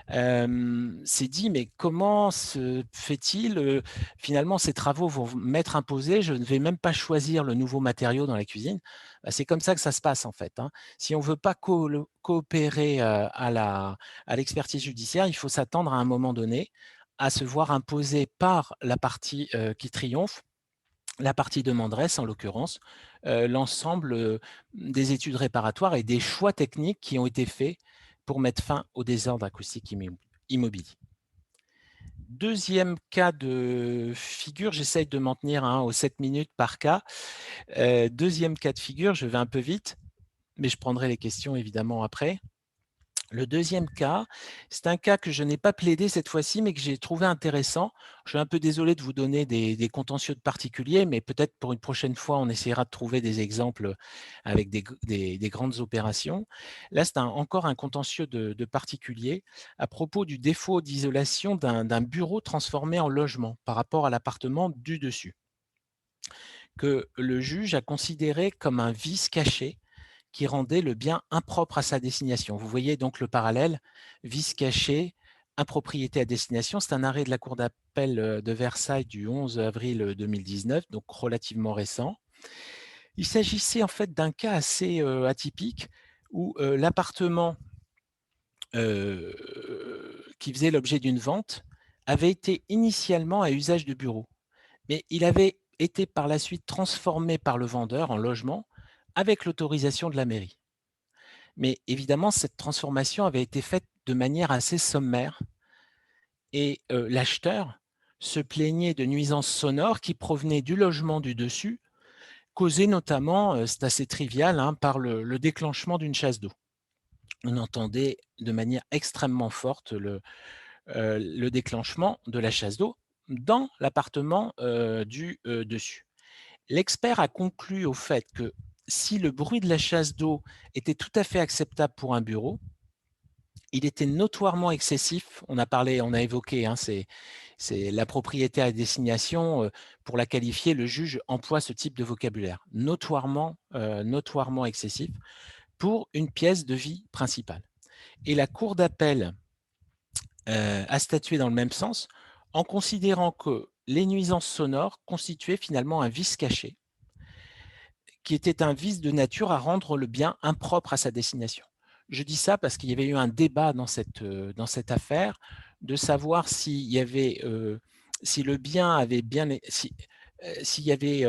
s'est dit, mais comment se fait-il, finalement ces travaux vont m'être imposés, je ne vais même pas choisir le nouveau matériau dans la cuisine. C'est comme ça que ça se passe en fait, hein. Si on ne veut pas coopérer à l'expertise judiciaire, il faut s'attendre à un moment donné à se voir imposer par la partie qui triomphe, la partie demanderesse en l'occurrence, l'ensemble des études réparatoires et des choix techniques qui ont été faits pour mettre fin au désordre acoustique immobilier. Deuxième cas de figure, j'essaye de m'en tenir aux 7 minutes par cas. Deuxième cas de figure, je vais un peu vite, mais je prendrai les questions évidemment après. Le deuxième cas, c'est un cas que je n'ai pas plaidé cette fois-ci, mais que j'ai trouvé intéressant. Je suis un peu désolé de vous donner des contentieux de particuliers, mais peut-être pour une prochaine fois, on essaiera de trouver des exemples avec des grandes opérations. Là, c'est encore un contentieux de particulier à propos du défaut d'isolation d'un bureau transformé en logement par rapport à l'appartement du dessus, que le juge a considéré comme un vice caché qui rendait le bien impropre à sa destination. Vous voyez donc le parallèle, vice caché, impropriété à destination. C'est un arrêt de la Cour d'appel de Versailles du 11 avril 2019, donc relativement récent. Il s'agissait en fait d'un cas assez atypique où l'appartement qui faisait l'objet d'une vente avait été initialement à usage de bureau, mais il avait été par la suite transformé par le vendeur en logement avec l'autorisation de la mairie. Mais évidemment, cette transformation avait été faite de manière assez sommaire et l'acheteur se plaignait de nuisances sonores qui provenaient du logement du dessus, causées notamment, c'est assez trivial, hein, par le déclenchement d'une chasse d'eau. On entendait de manière extrêmement forte le déclenchement de la chasse d'eau dans l'appartement du dessus. L'expert a conclu au fait que si le bruit de la chasse d'eau était tout à fait acceptable pour un bureau, il était notoirement excessif. On a évoqué, hein, c'est la propriété à destination. Pour la qualifier, le juge emploie ce type de vocabulaire, notoirement excessif pour une pièce de vie principale. Et la Cour d'appel a statué dans le même sens en considérant que les nuisances sonores constituaient finalement un vice caché, qui était un vice de nature à rendre le bien impropre à sa destination. Je dis ça parce qu'il y avait eu un débat dans cette affaire de savoir s'il y avait, si le bien avait bien, s'il y avait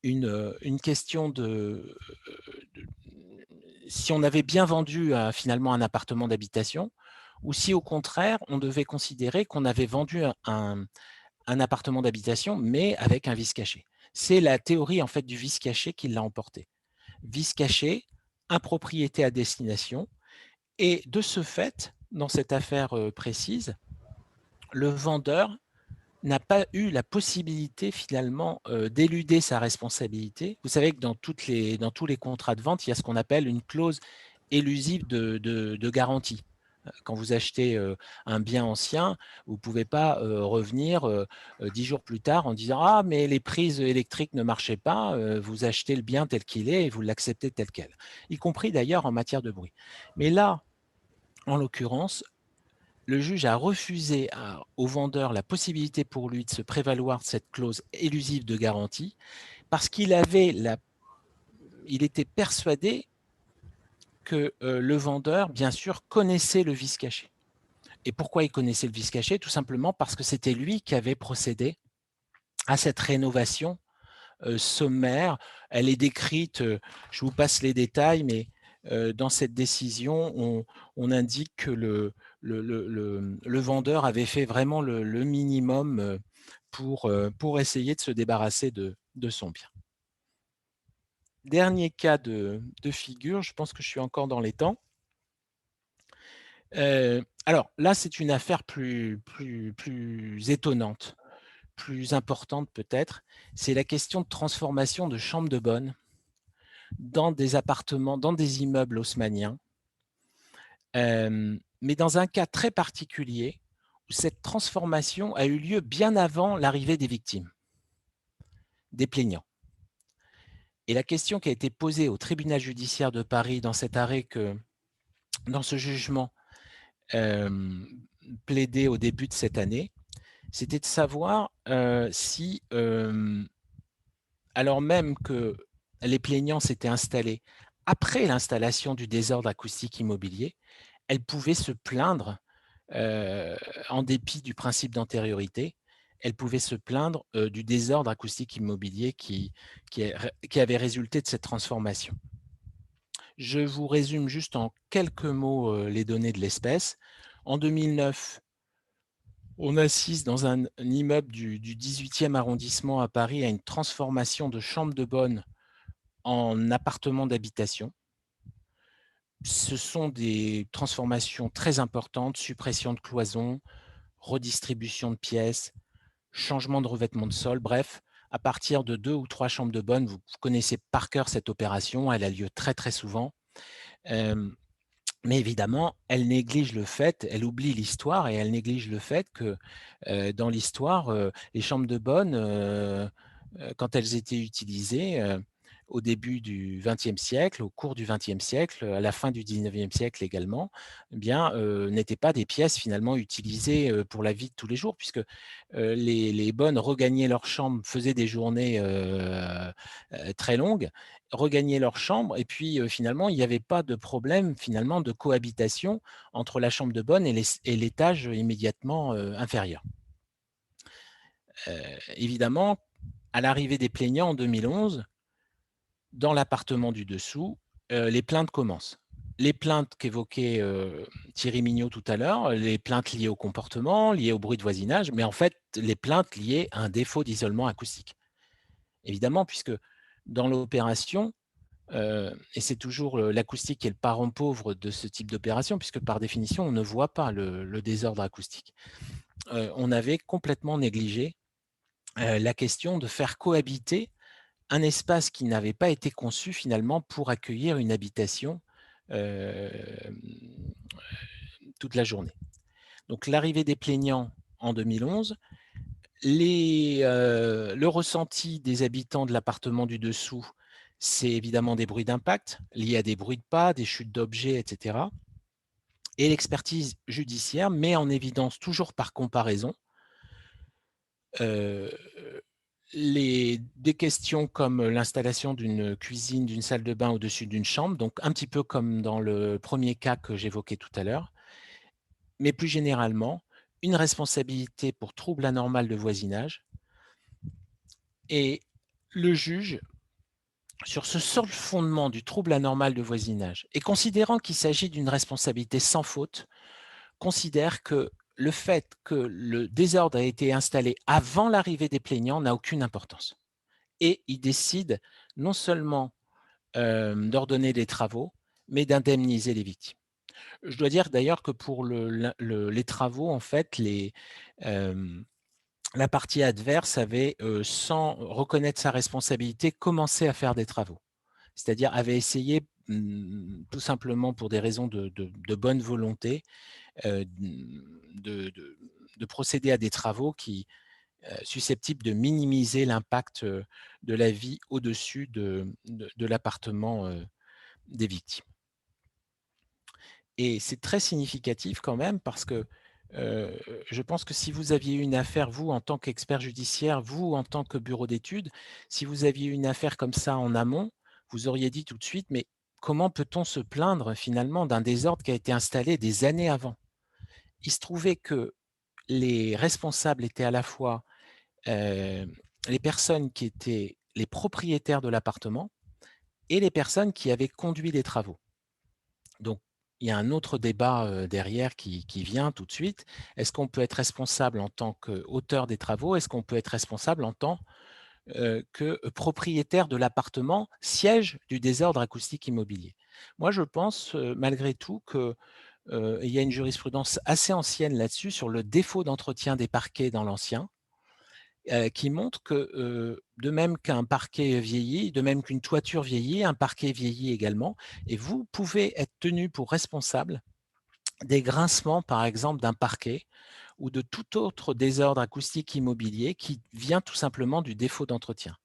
une question si on avait bien vendu finalement un appartement d'habitation, ou si au contraire on devait considérer qu'on avait vendu un appartement d'habitation, mais avec un vice caché. C'est la théorie en fait du vice caché qui l'a emporté. Vice caché, impropriété à destination, et de ce fait, dans cette affaire précise, le vendeur n'a pas eu la possibilité finalement d'éluder sa responsabilité. Vous savez que dans tous les contrats de vente, il y a ce qu'on appelle une clause élusive de garantie. Quand vous achetez un bien ancien, vous ne pouvez pas revenir 10 jours plus tard en disant « Ah, mais les prises électriques ne marchaient pas, vous achetez le bien tel qu'il est et vous l'acceptez tel quel. » Y compris d'ailleurs en matière de bruit. Mais là, en l'occurrence, le juge a refusé au vendeur la possibilité pour lui de se prévaloir de cette clause élusive de garantie parce qu'il était persuadé que le vendeur, bien sûr, connaissait le vice caché. Et pourquoi il connaissait le vice caché? Tout simplement parce que c'était lui qui avait procédé à cette rénovation sommaire. Elle est décrite, je vous passe les détails, mais dans cette décision, on indique que le vendeur avait fait vraiment le minimum pour essayer de se débarrasser de son bien. Dernier cas de figure, je pense que je suis encore dans les temps. Alors là, c'est une affaire plus étonnante, plus importante peut-être. C'est la question de transformation de chambres de bonne dans des appartements, dans des immeubles haussmanniens, mais dans un cas très particulier où cette transformation a eu lieu bien avant l'arrivée des victimes, des plaignants. Et la question qui a été posée au tribunal judiciaire de Paris dans cet arrêt dans ce jugement plaidé au début de cette année, c'était de savoir si, alors même que les plaignants s'étaient installés après l'installation du désordre acoustique immobilier, elles pouvaient se plaindre, en dépit du principe d'antériorité, elles pouvaient se plaindre du désordre acoustique immobilier qui avait résulté de cette transformation. Je vous résume juste en quelques mots les données de l'espèce. En 2009, on assiste dans un immeuble du 18e arrondissement à Paris à une transformation de chambres de bonne en appartements d'habitation. Ce sont des transformations très importantes, suppression de cloisons, redistribution de pièces, changement de revêtement de sol, bref, à partir de 2 ou 3 chambres de bonne, vous connaissez par cœur cette opération, elle a lieu très très souvent. Mais évidemment, elle néglige le fait, elle oublie l'histoire et elle néglige le fait que dans l'histoire, les chambres de bonne, quand elles étaient utilisées, au début du XXe siècle, au cours du XXe siècle, à la fin du XIXe siècle également, eh bien, n'étaient pas des pièces finalement utilisées pour la vie de tous les jours, puisque les bonnes regagnaient leur chambre, faisaient des journées très longues, regagnaient leur chambre, et puis finalement, il n'y avait pas de problème finalement de cohabitation entre la chambre de bonne et l'étage immédiatement inférieur. Évidemment, à l'arrivée des plaignants en 2011, dans l'appartement du dessous, les plaintes commencent. Les plaintes qu'évoquait Thierry Mignot tout à l'heure, les plaintes liées au comportement, liées au bruit de voisinage, mais en fait, les plaintes liées à un défaut d'isolement acoustique. Évidemment, puisque dans l'opération, et c'est toujours l'acoustique qui est le parent pauvre de ce type d'opération, puisque par définition, on ne voit pas le désordre acoustique. On avait complètement négligé la question de faire cohabiter un espace qui n'avait pas été conçu finalement pour accueillir une habitation toute la journée. Donc l'arrivée des plaignants en 2011, le ressenti des habitants de l'appartement du dessous, c'est évidemment des bruits d'impact liés à des bruits de pas, des chutes d'objets, etc. Et l'expertise judiciaire met en évidence, toujours par comparaison, des questions comme l'installation d'une cuisine, d'une salle de bain au-dessus d'une chambre, donc un petit peu comme dans le premier cas que j'évoquais tout à l'heure, mais plus généralement, une responsabilité pour trouble anormal de voisinage. Et le juge, sur ce seul fondement du trouble anormal de voisinage, et considérant qu'il s'agit d'une responsabilité sans faute, considère que le fait que le désordre ait été installé avant l'arrivée des plaignants n'a aucune importance. Et il décide non seulement d'ordonner des travaux, mais d'indemniser les victimes. Je dois dire d'ailleurs que pour les travaux, en fait, la partie adverse avait, sans reconnaître sa responsabilité, commencé à faire des travaux. C'est-à-dire avait essayé, tout simplement pour des raisons de bonne volonté, de procéder à des travaux qui susceptibles de minimiser l'impact de la vie au-dessus de l'appartement des victimes. Et c'est très significatif quand même parce que je pense que si vous aviez une affaire, vous en tant qu'expert judiciaire, vous en tant que bureau d'études, si vous aviez une affaire comme ça en amont, vous auriez dit tout de suite, mais comment peut-on se plaindre finalement d'un désordre qui a été installé des années avant? Il se trouvait que les responsables étaient à la fois les personnes qui étaient les propriétaires de l'appartement et les personnes qui avaient conduit les travaux. Donc, il y a un autre débat derrière qui vient tout de suite. Est-ce qu'on peut être responsable en tant qu'auteur des travaux? Est-ce qu'on peut être responsable en tant que propriétaire de l'appartement, siège du désordre acoustique immobilier? Moi, je pense malgré tout qu'il y a une jurisprudence assez ancienne là-dessus sur le défaut d'entretien des parquets dans l'ancien, qui montre que de même qu'un parquet vieillit, de même qu'une toiture vieillit, un parquet vieillit également, et vous pouvez être tenu pour responsable des grincements, par exemple, d'un parquet ou de tout autre désordre acoustique immobilier qui vient tout simplement du défaut d'entretien,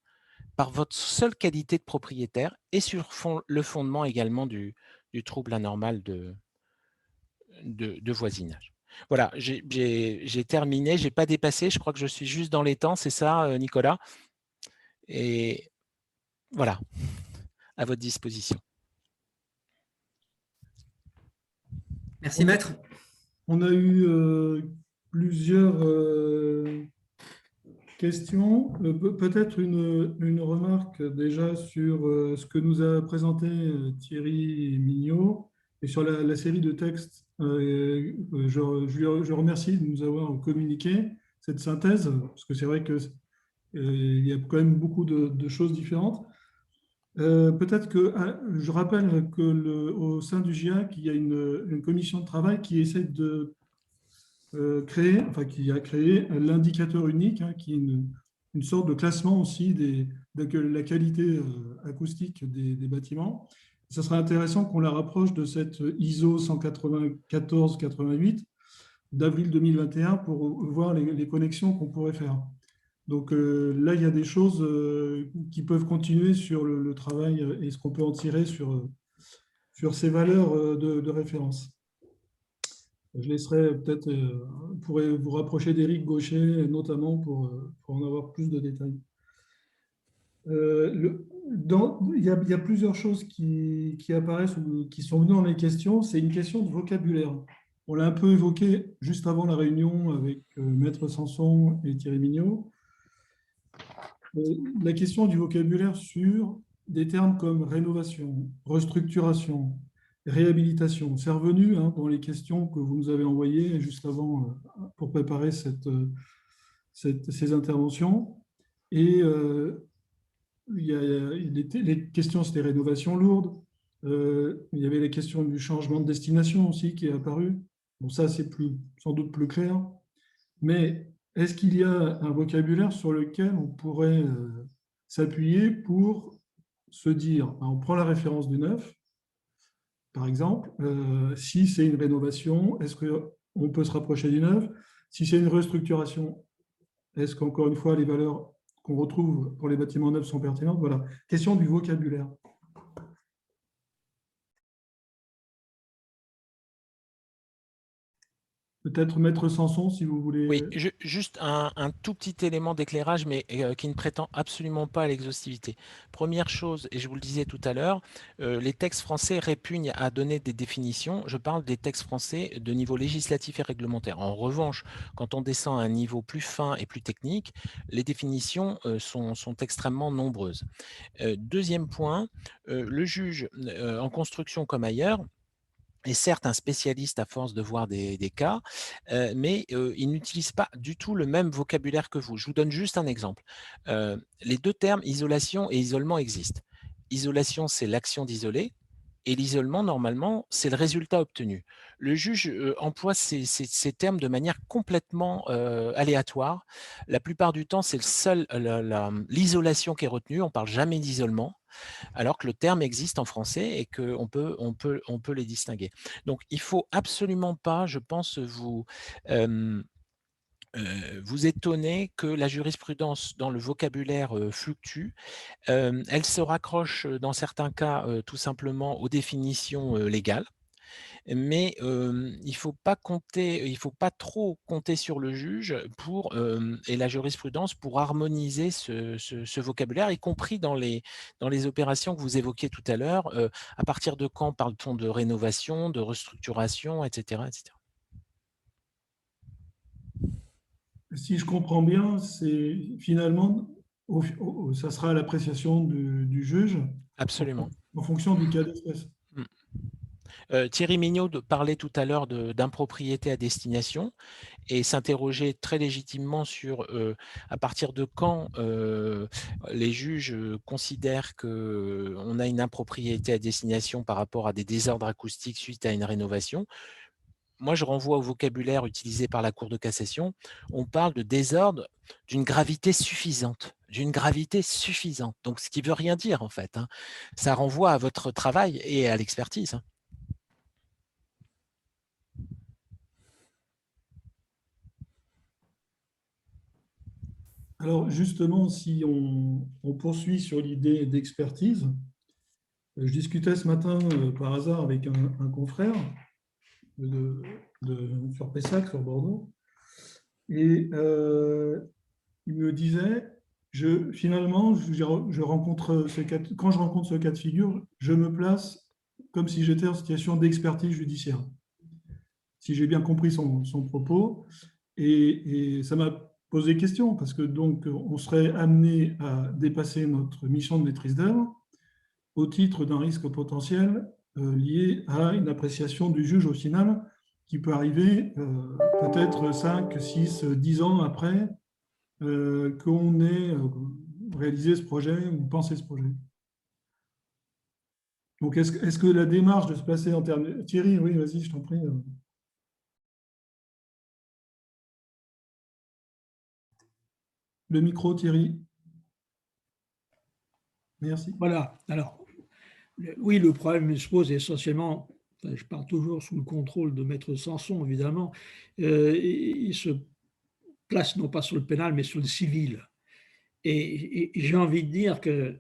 par votre seule qualité de propriétaire et sur le fondement également du trouble anormal de voisinage. Voilà, j'ai terminé, je n'ai pas dépassé, je crois que je suis juste dans les temps, c'est ça, Nicolas? Et voilà, à votre disposition. Merci, maître. On a eu plusieurs questions. Peut-être une remarque déjà sur ce que nous a présenté Thierry Mignot et sur la série de textes. Je remercie de nous avoir communiqué cette synthèse, parce que c'est vrai que il y a quand même beaucoup de choses différentes. Peut-être que je rappelle qu'au sein du GIAC, il y a une commission de travail qui essaie de qui a créé l'indicateur unique, qui est une sorte de classement aussi de la qualité acoustique des bâtiments. Ça serait intéressant qu'on la rapproche de cette ISO 194-88 d'avril 2021 pour voir les connexions qu'on pourrait faire. Donc là, il y a des choses qui peuvent continuer sur le travail et ce qu'on peut en tirer sur ces valeurs de référence. Je laisserai peut-être, pourrez vous rapprocher d'Éric Gaucher, notamment pour en avoir plus de détails. Il y a plusieurs choses qui apparaissent ou qui sont venues dans les questions. C'est une question de vocabulaire. On l'a un peu évoqué juste avant la réunion avec Maître Sanson et Thierry Mignot. La question du vocabulaire sur des termes comme rénovation, restructuration, réhabilitation. C'est revenu dans les questions que vous nous avez envoyées juste avant pour préparer ces interventions. Et les questions, c'était rénovation lourde. Il y avait les questions du changement de destination aussi qui est apparu. Bon, ça, c'est sans doute plus clair. Mais est-ce qu'il y a un vocabulaire sur lequel on pourrait s'appuyer pour se dire, on prend la référence du neuf, par exemple, si c'est une rénovation, est-ce qu'on peut se rapprocher du neuf? Si c'est une restructuration, est-ce qu'encore une fois, les valeurs qu'on retrouve pour les bâtiments neufs sont pertinentes? Voilà, question du vocabulaire. Peut-être Maître Sanson, si vous voulez. Oui, juste un tout petit élément d'éclairage, mais qui ne prétend absolument pas à l'exhaustivité. Première chose, et je vous le disais tout à l'heure, les textes français répugnent à donner des définitions. Je parle des textes français de niveau législatif et réglementaire. En revanche, quand on descend à un niveau plus fin et plus technique, les définitions sont extrêmement nombreuses. Deuxième point, le juge, en construction comme ailleurs, est certes un spécialiste à force de voir des cas, mais il n'utilise pas du tout le même vocabulaire que vous. Je vous donne juste un exemple. Les deux termes isolation et isolement existent. Isolation, c'est l'action d'isoler, et l'isolement, normalement, c'est le résultat obtenu. Le juge emploie ces termes de manière complètement aléatoire. La plupart du temps, c'est l'isolation qui est retenue. On ne parle jamais d'isolement, alors que le terme existe en français et qu'on peut les distinguer. Donc, il ne faut absolument pas, je pense, vous étonner que la jurisprudence dans le vocabulaire fluctue. Elle se raccroche dans certains cas tout simplement aux définitions légales. Mais il ne faut pas trop compter sur le juge et la jurisprudence pour harmoniser ce vocabulaire, y compris dans les opérations que vous évoquiez tout à l'heure. À partir de quand parle-t-on de rénovation, de restructuration, etc., etc. Si je comprends bien, c'est finalement, ça sera à l'appréciation du juge. Absolument. En fonction du cas d'espèce. Thierry Mignot parlait tout à l'heure d'impropriété à destination et s'interrogeait très légitimement sur à partir de quand les juges considèrent qu'on a une impropriété à destination par rapport à des désordres acoustiques suite à une rénovation. Moi, je renvoie au vocabulaire utilisé par la Cour de cassation. On parle de désordre d'une gravité suffisante. Donc, ce qui ne veut rien dire, en fait. Ça renvoie à votre travail et à l'expertise. Alors, justement, si on poursuit sur l'idée d'expertise, je discutais ce matin par hasard avec un confrère sur Pessac, sur Bordeaux, et il me disait, finalement, quand je rencontre ce cas de figure, je me place comme si j'étais en situation d'expertise judiciaire, si j'ai bien compris son propos. Et ça m'a posé question, parce que donc on serait amené à dépasser notre mission de maîtrise d'œuvre au titre d'un risque potentiel lié à une appréciation du juge au final, qui peut arriver peut-être 5, 6, 10 ans après qu'on ait réalisé ce projet ou pensé ce projet. Donc, est-ce que la démarche de se placer en termes... Thierry, oui, vas-y, je t'en prie. Le micro, Thierry. Merci. Voilà. Alors, oui, le problème se pose essentiellement, je parle toujours sous le contrôle de Maître Sanson, évidemment, il se place non pas sur le pénal, mais sur le civil. Et j'ai envie de dire que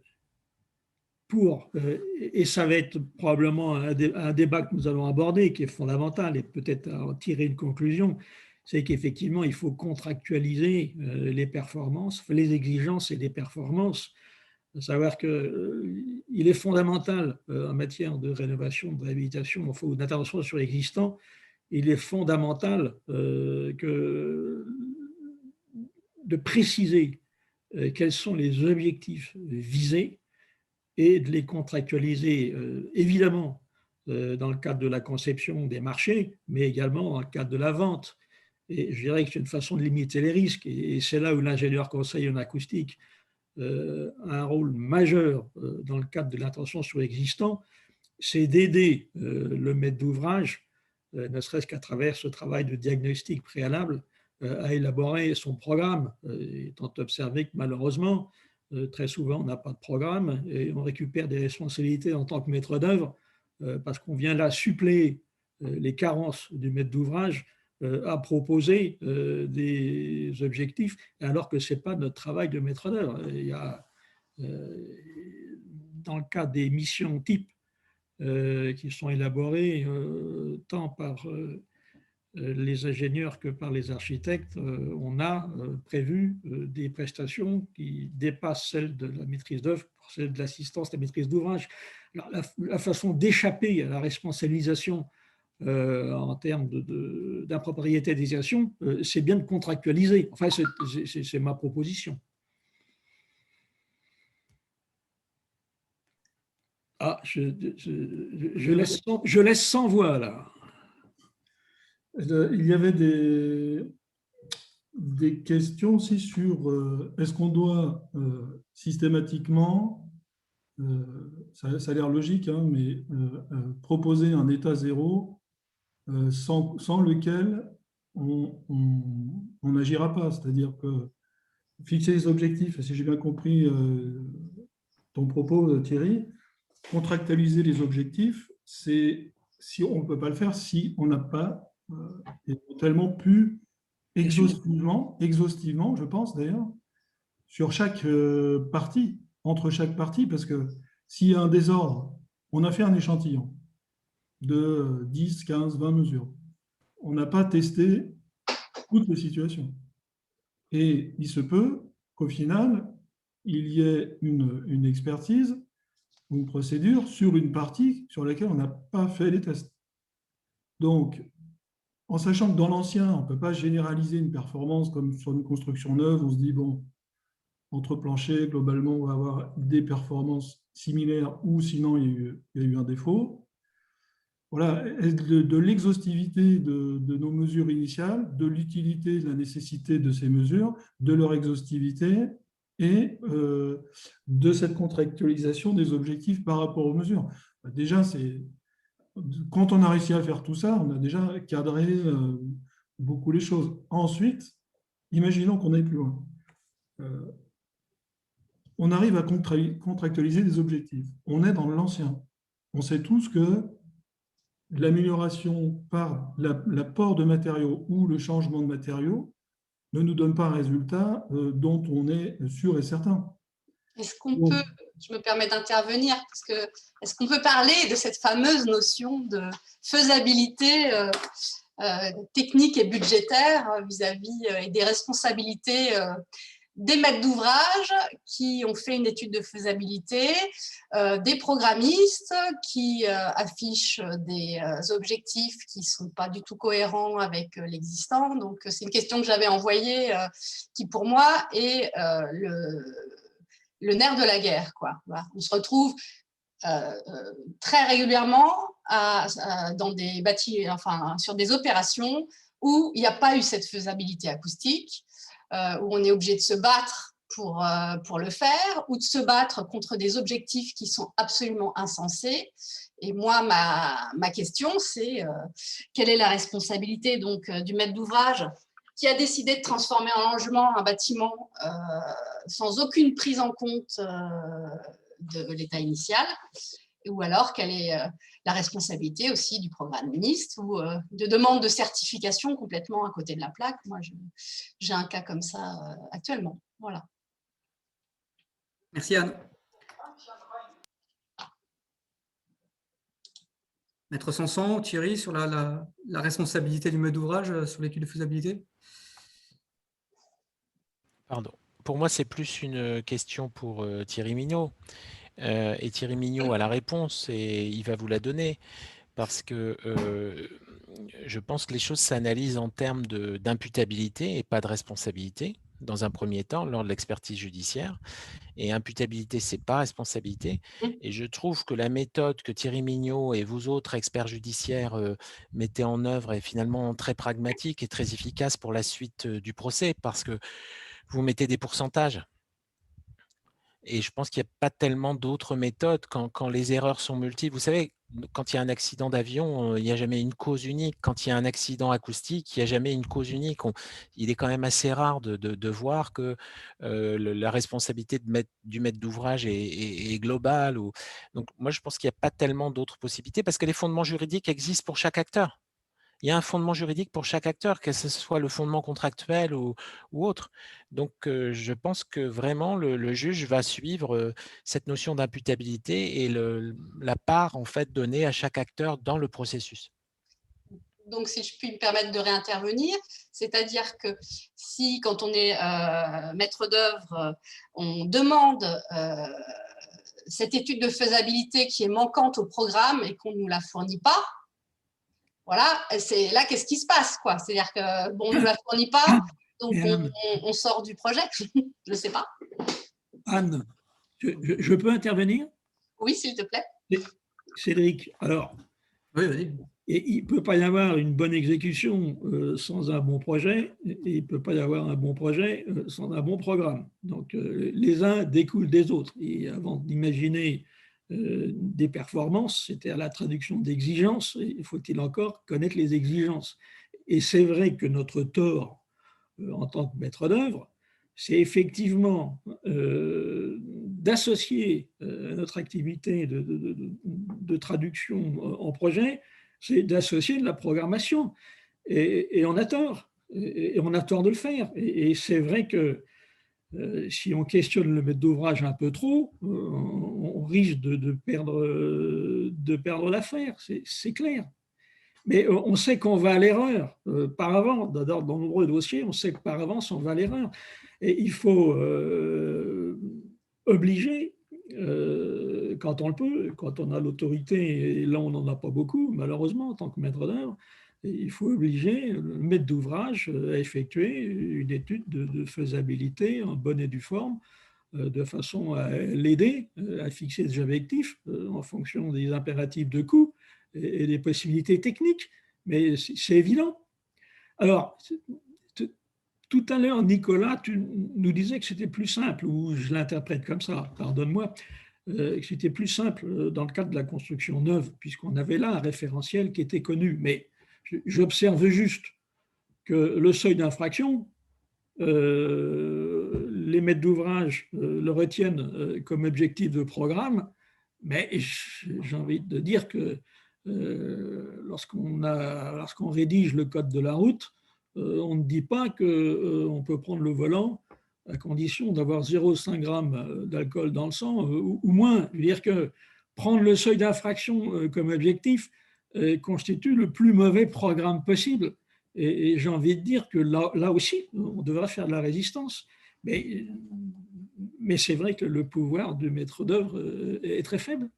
et ça va être probablement un débat que nous allons aborder, qui est fondamental, et peut-être à en tirer une conclusion, c'est qu'effectivement, il faut contractualiser les performances, les exigences et les performances, à savoir qu'il est fondamental en matière de rénovation, de réhabilitation, ou d'intervention sur l'existant, il est fondamental de préciser quels sont les objectifs visés et de les contractualiser, évidemment, dans le cadre de la conception des marchés, mais également dans le cadre de la vente. Et je dirais que c'est une façon de limiter les risques, et c'est là où l'ingénieur conseil en acoustique a un rôle majeur dans le cadre de l'intention sur l'existant, c'est d'aider le maître d'ouvrage, ne serait-ce qu'à travers ce travail de diagnostic préalable, à élaborer son programme, étant observé que malheureusement, très souvent, on n'a pas de programme et on récupère des responsabilités en tant que maître d'œuvre parce qu'on vient là suppléer les carences du maître d'ouvrage à proposer des objectifs, alors que ce n'est pas notre travail de maître d'œuvre. Il y a, dans le cas des missions types qui sont élaborées tant par les ingénieurs que par les architectes, on a prévu des prestations qui dépassent celles de la maîtrise d'œuvre pour celles de l'assistance à la maîtrise d'ouvrage. La façon d'échapper à la responsabilisation en termes d'impropriétarisation, c'est bien de contractualiser. Enfin, c'est ma proposition. Ah, je laisse sans voix, là. Il y avait des questions aussi sur est-ce qu'on doit systématiquement, ça a l'air logique, hein, mais proposer un état zéro sans lequel on n'agira pas. C'est-à-dire que fixer les objectifs, si j'ai bien compris ton propos, Thierry, contractualiser les objectifs, c'est si on ne peut pas le faire si on n'a pas tellement pu exhaustivement, je pense d'ailleurs, sur chaque partie, entre chaque partie, parce que s'il y a un désordre, on a fait un échantillon de 10, 15, 20 mesures. On n'a pas testé toutes les situations. Et il se peut qu'au final, il y ait une expertise ou une procédure sur une partie sur laquelle on n'a pas fait les tests. Donc, en sachant que dans l'ancien, on ne peut pas généraliser une performance comme sur une construction neuve, on se dit, bon, entre planchers, globalement, on va avoir des performances similaires ou sinon, il y a eu un défaut. Voilà, de l'exhaustivité de nos mesures initiales, de l'utilité, de la nécessité de ces mesures, de leur exhaustivité et de cette contractualisation des objectifs par rapport aux mesures. Déjà, quand on a réussi à faire tout ça, on a déjà cadré beaucoup les choses. Ensuite, imaginons qu'on aille plus loin. On arrive à contractualiser des objectifs. On est dans l'ancien. On sait tous que l'amélioration par l'apport de matériaux ou le changement de matériaux ne nous donne pas un résultat dont on est sûr et certain. Est-ce qu'on peut, je me permets d'intervenir, parce que est-ce qu'on peut parler de cette fameuse notion de faisabilité technique et budgétaire vis-à-vis et des responsabilités des maîtres d'ouvrage qui ont fait une étude de faisabilité, des programmistes qui affichent des objectifs qui ne sont pas du tout cohérents avec l'existant. Donc, c'est une question que j'avais envoyée qui, pour moi, est le nerf de la guerre, quoi. Voilà. On se retrouve très régulièrement dans des sur des opérations où il n'y a pas eu cette faisabilité acoustique, où on est obligé de se battre pour le faire, ou de se battre contre des objectifs qui sont absolument insensés. Et moi, ma question, c'est quelle est la responsabilité donc, du maître d'ouvrage qui a décidé de transformer en logement un bâtiment sans aucune prise en compte de l'état initial, ou alors quelle est la responsabilité aussi du programmiste ou de demande de certification complètement à côté de la plaque. Moi, j'ai un cas comme ça actuellement. Voilà. Merci Anne. Maître Sanson, Thierry, sur la responsabilité du maître d'ouvrage sur l'étude de faisabilité. Pardon. Pour moi, c'est plus une question pour Thierry Mignot. Et Thierry Mignot a la réponse et il va vous la donner parce que je pense que les choses s'analysent en termes d'imputabilité et pas de responsabilité dans un premier temps lors de l'expertise judiciaire. Et imputabilité, c'est pas responsabilité. Et je trouve que la méthode que Thierry Mignot et vous autres experts judiciaires mettez en œuvre est finalement très pragmatique et très efficace pour la suite du procès parce que vous mettez des pourcentages. Et je pense qu'il n'y a pas tellement d'autres méthodes quand les erreurs sont multiples. Vous savez, quand il y a un accident d'avion, il n'y a jamais une cause unique. Quand il y a un accident acoustique, il n'y a jamais une cause unique. Il est quand même assez rare de voir que la responsabilité du maître d'ouvrage est globale. Donc moi, je pense qu'il n'y a pas tellement d'autres possibilités parce que les fondements juridiques existent pour chaque acteur. Il y a un fondement juridique pour chaque acteur, que ce soit le fondement contractuel ou autre. Donc, je pense que vraiment, le juge va suivre cette notion d'imputabilité et la part en fait donnée à chaque acteur dans le processus. Donc, si je puis me permettre de réintervenir, c'est-à-dire que si, quand on est maître d'œuvre, on demande cette étude de faisabilité qui est manquante au programme et qu'on ne nous la fournit pas, voilà, c'est là, qu'est-ce qui se passe, quoi? C'est-à-dire que, bon, on ne nous la fournit pas, donc on sort du projet. Je ne sais pas. Anne, je peux intervenir? Oui, s'il te plaît. Cédric, alors, oui, vas-y. Il ne peut pas y avoir une bonne exécution sans un bon projet, et il ne peut pas y avoir un bon projet sans un bon programme. Donc, les uns découlent des autres. Et avant d'imaginer des performances, c'était à la traduction d'exigences, et faut-il encore connaître les exigences. Et c'est vrai que notre tort en tant que maître d'œuvre, c'est effectivement d'associer notre activité de traduction en projet, c'est d'associer de la programmation. Et on a tort. Et on a tort de le faire. Et c'est vrai que si on questionne le maître d'ouvrage un peu trop, on risque de perdre l'affaire, c'est clair. Mais on sait qu'on va à l'erreur par avant. Dans de nombreux dossiers, on sait que par avance, on va à l'erreur. Et il faut obliger, quand on le peut, quand on a l'autorité, et là on n'en a pas beaucoup, malheureusement, en tant que maître d'œuvre, il faut obliger le maître d'ouvrage à effectuer une étude de faisabilité en bonne et due forme, de façon à l'aider à fixer des objectifs en fonction des impératifs de coût et des possibilités techniques. Mais c'est évident. Alors, tout à l'heure, Nicolas, tu nous disais que c'était plus simple, ou je l'interprète comme ça, pardonne-moi, que c'était plus simple dans le cadre de la construction neuve, puisqu'on avait là un référentiel qui était connu. Mais j'observe juste que le seuil d'infraction, les maîtres d'ouvrage le retiennent comme objectif de programme, mais j'ai envie de dire que lorsqu'on rédige le code de la route, on ne dit pas qu'on peut prendre le volant à condition d'avoir 0,5 g d'alcool dans le sang ou moins. Je veux dire que prendre le seuil d'infraction comme objectif constitue le plus mauvais programme possible. Et j'ai envie de dire que là aussi, on devrait faire de la résistance. Mais c'est vrai que le pouvoir du maître d'œuvre est très faible.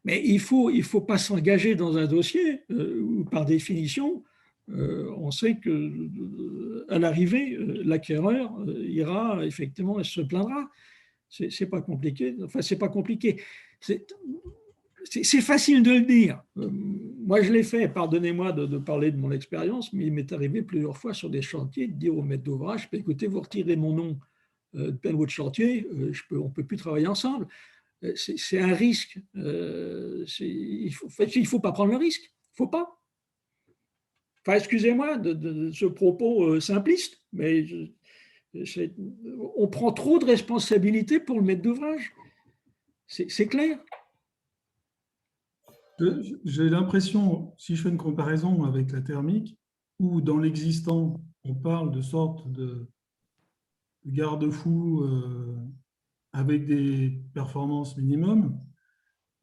Mais il ne faut pas s'engager dans un dossier où, par définition, on sait qu'à l'arrivée, l'acquéreur ira effectivement et se plaindra. C'est pas compliqué. Enfin, c'est pas compliqué. C'est facile de le dire. Moi, je l'ai fait, pardonnez-moi de parler de mon expérience, mais il m'est arrivé plusieurs fois sur des chantiers de dire au maître d'ouvrage, écoutez, vous retirez mon nom de votre chantier, on ne peut plus travailler ensemble. C'est un risque. Il ne faut pas prendre le risque. Il ne faut pas. Enfin, excusez-moi de ce propos simpliste, mais on prend trop de responsabilités pour le maître d'ouvrage. C'est clair. J'ai l'impression, si je fais une comparaison avec la thermique, où dans l'existant, on parle de sorte de garde-fou avec des performances minimum.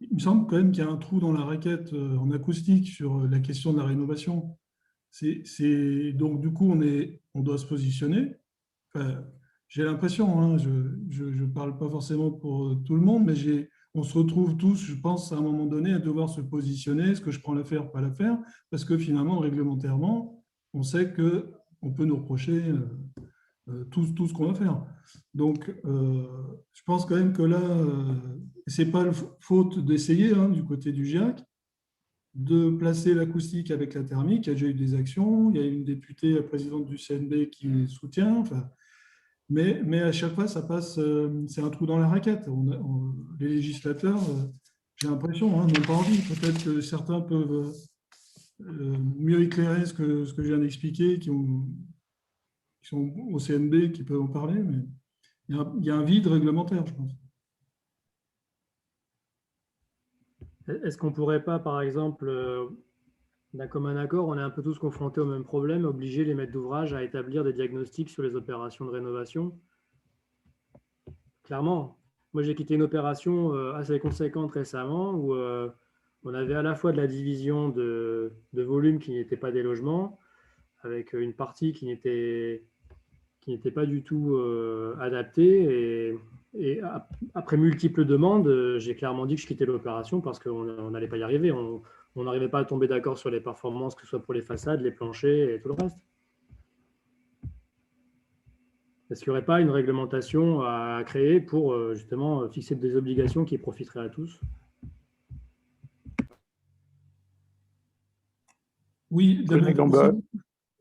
Il me semble quand même qu'il y a un trou dans la raquette en acoustique sur la question de la rénovation. Donc, du coup, on doit se positionner. Enfin, j'ai l'impression, hein, je ne parle pas forcément pour tout le monde, mais on se retrouve tous, je pense, à un moment donné, à devoir se positionner. Est-ce que je prends l'affaire, pas l'affaire? Parce que finalement, réglementairement, on sait qu'on peut nous reprocher tout ce qu'on va faire. Donc, je pense quand même que là, ce n'est pas la faute d'essayer hein, du côté du GIAC de placer l'acoustique avec la thermique. Il y a déjà eu des actions, il y a une députée, la présidente du CNB qui soutient, enfin, mais à chaque fois, ça passe, c'est un trou dans la raquette. Les législateurs, j'ai l'impression, hein, n'ont pas envie. Peut-être que certains peuvent mieux éclairer ce que je viens d'expliquer, qui sont au CNB, qui peuvent en parler, mais il y a un vide réglementaire, je pense. Est-ce qu'on ne pourrait pas, par exemple, d'un commun accord, on est un peu tous confrontés au même problème, obliger les maîtres d'ouvrage à établir des diagnostics sur les opérations de rénovation? Clairement, moi j'ai quitté une opération assez conséquente récemment où on avait à la fois de la division de volume qui n'était pas des logements, avec une partie qui n'était pas du tout adaptée. Et après multiples demandes, j'ai clairement dit que je quittais l'opération parce qu'on n'allait pas y arriver. On n'arrivait pas à tomber d'accord sur les performances, que ce soit pour les façades, les planchers et tout le reste. Est-ce qu'il n'y aurait pas une réglementation à créer pour justement fixer des obligations qui profiteraient à tous? Oui, René Gamba,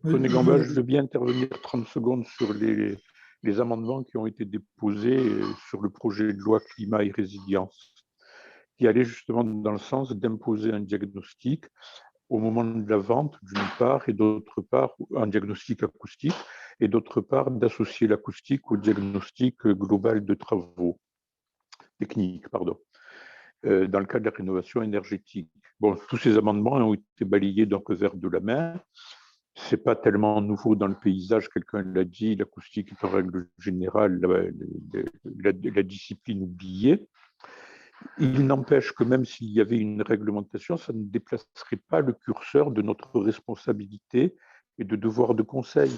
je veux bien intervenir 30 secondes sur les amendements qui ont été déposés sur le projet de loi climat et résilience, qui allait justement dans le sens d'imposer un diagnostic au moment de la vente, d'une part, et d'autre part, un diagnostic acoustique, et d'autre part, d'associer l'acoustique au diagnostic global de travaux techniques, pardon, dans le cadre de la rénovation énergétique. Bon, tous ces amendements ont été balayés d'un revers de la main. Ce n'est pas tellement nouveau dans le paysage, quelqu'un l'a dit, l'acoustique est en règle générale la discipline oubliée. Il n'empêche que même s'il y avait une réglementation, ça ne déplacerait pas le curseur de notre responsabilité et de devoir de conseil.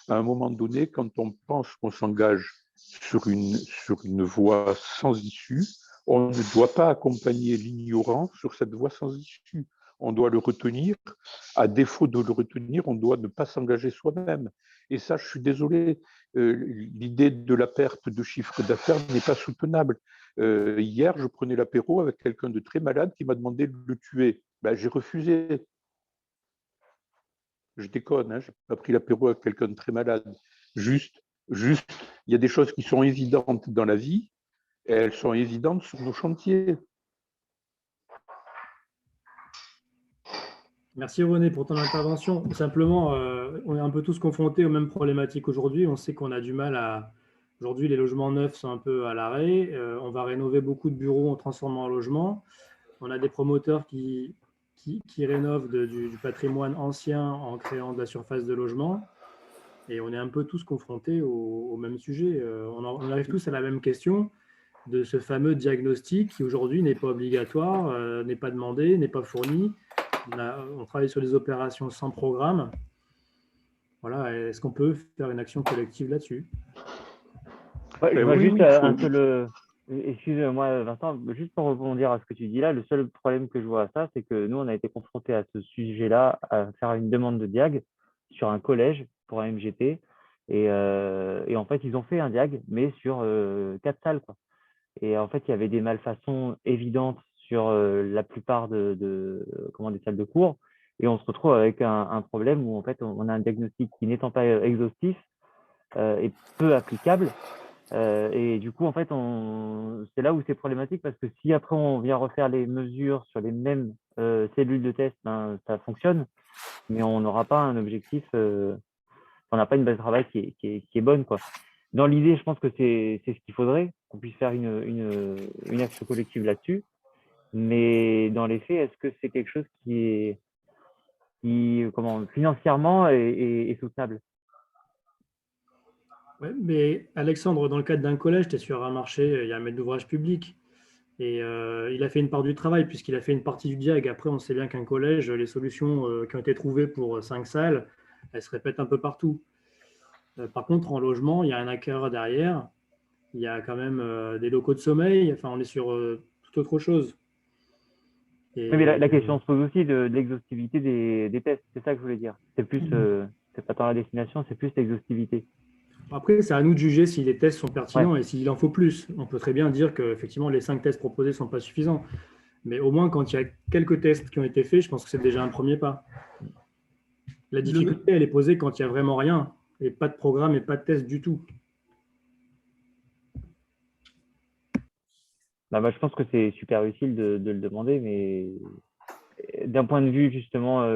À un moment donné, quand on pense qu'on s'engage sur une voie sans issue, on ne doit pas accompagner l'ignorant sur cette voie sans issue. On doit le retenir. À défaut de le retenir, on doit ne pas s'engager soi-même. Et ça, je suis désolé, l'idée de la perte de chiffre d'affaires n'est pas soutenable. Hier, je prenais l'apéro avec quelqu'un de très malade qui m'a demandé de le tuer. Ben, j'ai refusé. Je déconne, hein, je n'ai pas pris l'apéro avec quelqu'un de très malade. Juste, il y a des choses qui sont évidentes dans la vie et elles sont évidentes sur nos chantiers. Merci René pour ton intervention. Simplement, on est un peu tous confrontés aux mêmes problématiques aujourd'hui. On sait qu'on a du mal à... Aujourd'hui, les logements neufs sont un peu à l'arrêt. On va rénover beaucoup de bureaux en transformant en logements. On a des promoteurs qui rénovent du patrimoine ancien en créant de la surface de logement. Et on est un peu tous confrontés au même sujet. On arrive tous à la même question de ce fameux diagnostic qui aujourd'hui n'est pas obligatoire, n'est pas demandé, n'est pas fourni. On travaille sur des opérations sans programme. Voilà, est-ce qu'on peut faire une action collective là-dessus? Ouais, je vois juste un peu le... Excuse-moi Vincent, juste pour rebondir à ce que tu dis là, le seul problème que je vois à ça, c'est que nous, on a été confrontés à ce sujet-là, à faire une demande de diag sur un collège pour un MGP. Et en fait, ils ont fait un diag, mais sur 4 salles, quoi. Et en fait, il y avait des malfaçons évidentes sur la plupart des salles de cours. Et on se retrouve avec un problème où en fait, on a un diagnostic qui n'étant pas exhaustif et peu applicable. Et du coup, en fait, c'est là où c'est problématique parce que si après on vient refaire les mesures sur les mêmes cellules de test, ben, ça fonctionne, mais on n'aura pas un objectif, on n'a pas une base de travail qui est bonne, quoi. Dans l'idée, je pense que c'est ce qu'il faudrait, qu'on puisse faire une action collective là-dessus. Mais dans les faits, est-ce que c'est quelque chose qui financièrement est soutenable? Ouais, mais Alexandre, dans le cadre d'un collège, tu es sur un marché, il y a un maître d'ouvrage public. Et il a fait une part du travail, puisqu'il a fait une partie du diag. Après, on sait bien qu'un collège, les solutions qui ont été trouvées pour 5 salles, elles se répètent un peu partout. Par contre, en logement, il y a un acquéreur derrière. Il y a quand même des locaux de sommeil. Enfin, on est sur toute autre chose. Oui, mais la question se pose aussi de l'exhaustivité des tests. C'est ça que je voulais dire. C'est plus, c'est pas tant la destination, c'est plus l'exhaustivité. Après, c'est à nous de juger si les tests sont pertinents et s'il en faut plus. On peut très bien dire qu'effectivement, les 5 tests proposés ne sont pas suffisants. Mais au moins, quand il y a quelques tests qui ont été faits, je pense que c'est déjà un premier pas. La difficulté, elle est posée quand il n'y a vraiment rien, et pas de programme et pas de test du tout. Bah, je pense que c'est super utile de le demander, mais d'un point de vue justement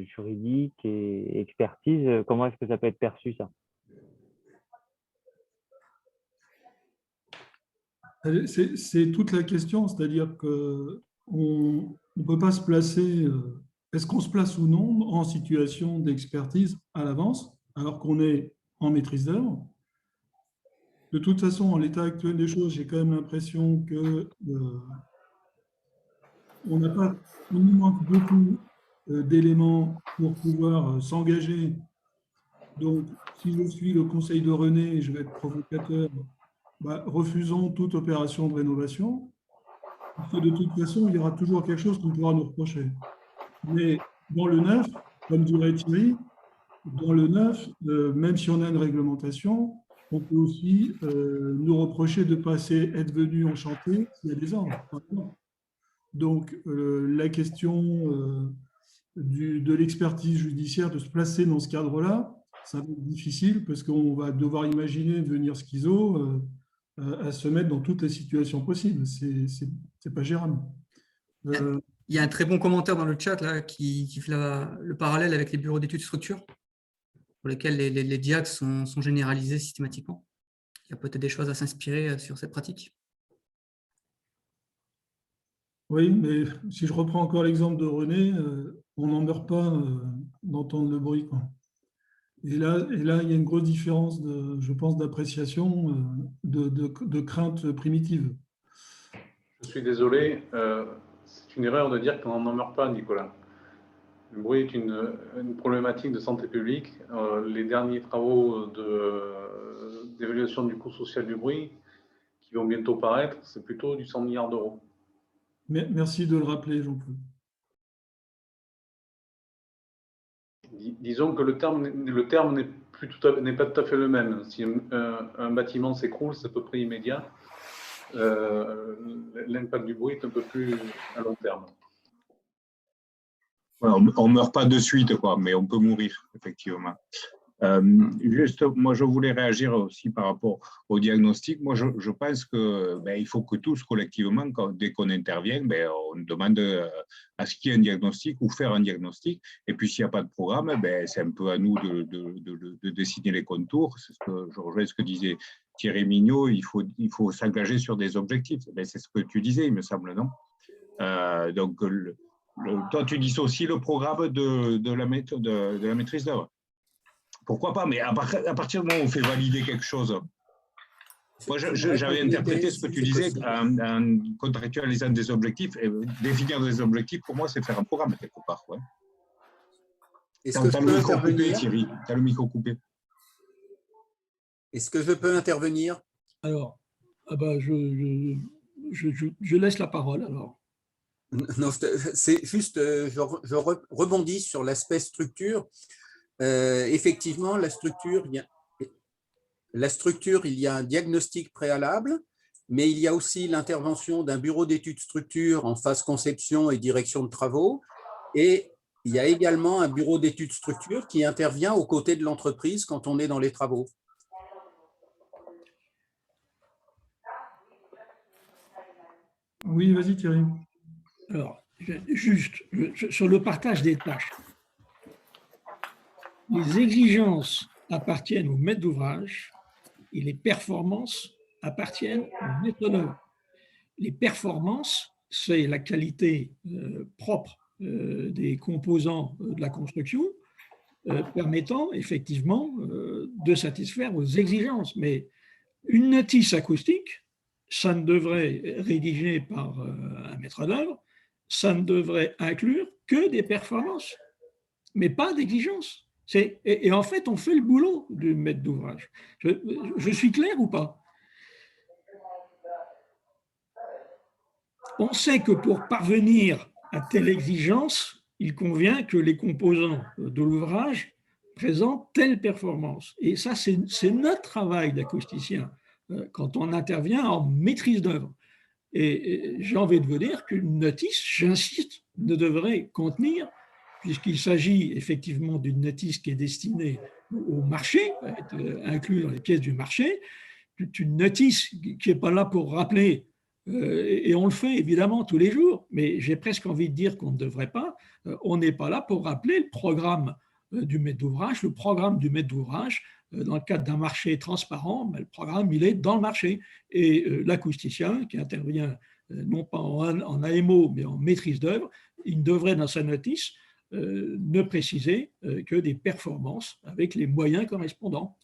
juridique et expertise, comment est-ce que ça peut être perçu, ça? C'est toute la question, c'est-à-dire qu'on ne peut pas se placer, est-ce qu'on se place ou non en situation d'expertise à l'avance, alors qu'on est en maîtrise d'œuvre. De toute façon, en l'état actuel des choses, j'ai quand même l'impression que on n'a pas, il nous manque beaucoup d'éléments pour pouvoir s'engager. Donc, si je suis le conseil de René, je vais être provocateur, refusons toute opération de rénovation, parce que de toute façon, il y aura toujours quelque chose qu'on pourra nous reprocher. Mais dans le neuf, comme dirait Thierry, dans le neuf, même si on a une réglementation, on peut aussi nous reprocher de ne pas être venu en chantier s'il y a des ordres. Donc, la question de l'expertise judiciaire, de se placer dans ce cadre-là, ça va être difficile parce qu'on va devoir imaginer venir schizo à se mettre dans toutes les situations possibles. C'est pas gérable. Il y a un très bon commentaire dans le chat là, qui fait le parallèle avec les bureaux d'études structure, pour lesquels les diags sont généralisés systématiquement. Il y a peut-être des choses à s'inspirer sur cette pratique. Oui, mais si je reprends encore l'exemple de René, on n'en meurt pas d'entendre le bruit, quoi. Et là, il y a une grosse différence, je pense, d'appréciation, de crainte primitive. Je suis désolé, c'est une erreur de dire qu'on n'en meurt pas, Nicolas. Le bruit est une problématique de santé publique. Les derniers travaux d'évaluation du coût social du bruit, qui vont bientôt paraître, c'est plutôt du 100 milliards d'euros. Merci de le rappeler, Jean-Claude. Disons que le terme n'est pas tout à fait le même. Si un bâtiment s'écroule, c'est à peu près immédiat. L'impact du bruit est un peu plus à long terme. On ne meurt pas de suite, quoi, mais on peut mourir, effectivement. Juste, moi, je voulais réagir aussi par rapport au diagnostic. Moi, je pense qu'il faut que tous, collectivement, dès qu'on intervient, on demande à ce qu'il y ait un diagnostic ou faire un diagnostic. Et puis, s'il n'y a pas de programme, c'est un peu à nous de dessiner les contours. C'est ce que je rejoins ce que disait Thierry Mignot. Il faut s'engager sur des objectifs. C'est ce que tu disais, il me semble, non? Donc, toi, tu dissocies le programme de la maîtrise d'œuvre. Pourquoi pas? Mais à partir du moment où on fait valider quelque chose, moi j'avais interprété ce que tu disais en contractualisant des objectifs, et définir des objectifs, pour moi, c'est faire un programme quelque part. Ouais. Est-ce que je peux intervenir, Thierry? Tu as le micro coupé. Est-ce que je peux intervenir? Alors, je laisse la parole alors. Non, c'est juste, je rebondis sur l'aspect structure. Effectivement, la structure, il y a un diagnostic préalable, mais il y a aussi l'intervention d'un bureau d'études structure en phase conception et direction de travaux. Et il y a également un bureau d'études structure qui intervient aux côtés de l'entreprise quand on est dans les travaux. Oui, vas-y Thierry. Alors, juste sur le partage des tâches. Les exigences appartiennent au maître d'ouvrage et les performances appartiennent au maître d'œuvre. Les performances, c'est la qualité propre des composants de la construction, permettant effectivement de satisfaire aux exigences. Mais une notice acoustique, ça ne devrait rédiger par un maître d'œuvre, ça ne devrait inclure que des performances, mais pas d'exigences. Et en fait, on fait le boulot du maître d'ouvrage. Je suis clair ou pas? On sait que pour parvenir à telle exigence, il convient que les composants de l'ouvrage présentent telle performance. Et ça, c'est notre travail d'acousticien quand on intervient en maîtrise d'œuvre. Et j'ai envie de vous dire qu'une notice, j'insiste, ne devrait contenir, puisqu'il s'agit effectivement d'une notice qui est destinée au marché, à être inclue dans les pièces du marché, une notice qui n'est pas là pour rappeler, et on le fait évidemment tous les jours, mais j'ai presque envie de dire qu'on ne devrait pas, on n'est pas là pour rappeler le programme du maître d'ouvrage. Le programme du maître d'ouvrage, dans le cadre d'un marché transparent, le programme, il est dans le marché. Et l'acousticien qui intervient non pas en AMO, mais en maîtrise d'œuvre, il devrait dans sa notice ne préciser que des performances avec les moyens correspondants.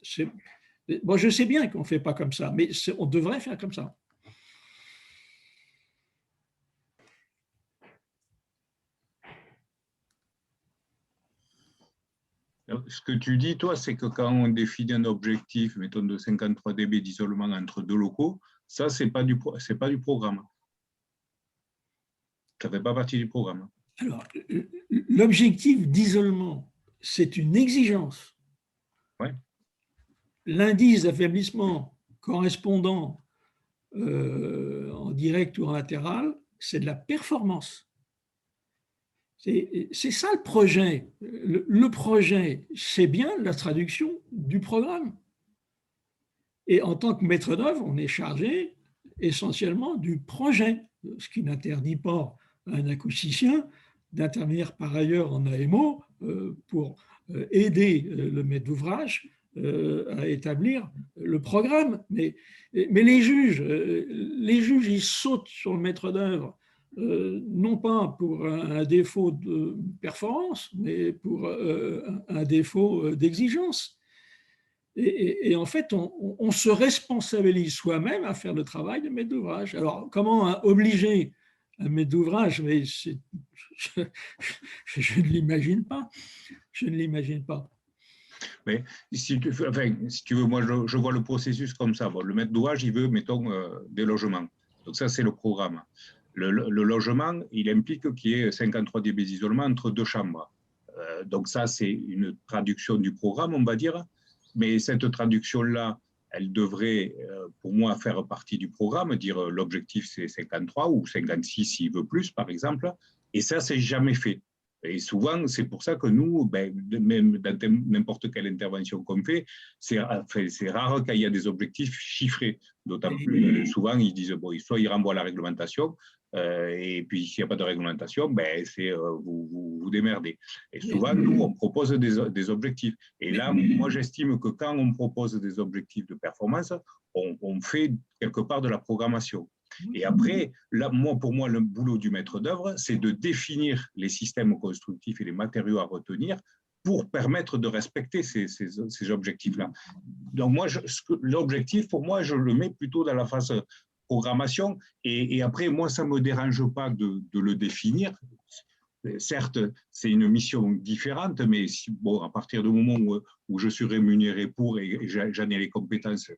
Bon, je sais bien qu'on ne fait pas comme ça, mais on devrait faire comme ça. Ce que tu dis, toi, c'est que quand on définit un objectif, mettons de 53 dB d'isolement entre deux locaux, ça, ce n'est pas du programme. Ça ne fait pas partie du programme. Alors, l'objectif d'isolement, c'est une exigence. Ouais. L'indice d'affaiblissement correspondant en direct ou en latéral, c'est de la performance. C'est ça le projet. Le projet, c'est bien la traduction du programme. Et en tant que maître d'œuvre, on est chargé essentiellement du projet, ce qui n'interdit pas à un acousticien d'intervenir par ailleurs en AMO pour aider le maître d'ouvrage à établir le programme. Mais les juges, ils sautent sur le maître d'œuvre, non pas pour un défaut de performance, mais pour un défaut d'exigence. Et en fait, on se responsabilise soi-même à faire le travail de maître d'ouvrage. Alors, comment obliger un maître d'ouvrage? Mais je ne l'imagine pas. Je ne l'imagine pas. Mais si tu veux, moi, je vois le processus comme ça. Bon, le maître d'ouvrage, il veut, mettons, des logements. Donc ça, c'est le programme. Le logement, il implique qu'il y ait 53 dB d'isolement entre deux chambres. Donc ça, c'est une traduction du programme, on va dire. Mais cette traduction-là, elle devrait, pour moi, faire partie du programme, dire l'objectif, c'est 53 ou 56 s'il veut plus, par exemple. Et ça, c'est jamais fait. Et souvent, c'est pour ça que nous, même dans n'importe quelle intervention qu'on fait, c'est rare qu'il y ait des objectifs chiffrés. D'autant plus, souvent, ils disent, bon, soit ils renvoient la réglementation, et puis s'il n'y a pas de réglementation, c'est vous démerdez. Et souvent, nous, on propose des objectifs. Et là, moi, j'estime que quand on propose des objectifs de performance, on fait quelque part de la programmation. Et après, là, pour moi, le boulot du maître d'œuvre, c'est de définir les systèmes constructifs et les matériaux à retenir pour permettre de respecter ces objectifs-là. Donc, moi, l'objectif, pour moi, je le mets plutôt dans la phase programmation. Et après, moi, ça ne me dérange pas de le définir. Certes, c'est une mission différente, mais bon, à partir du moment où je suis rémunéré pour et j'en ai les compétences,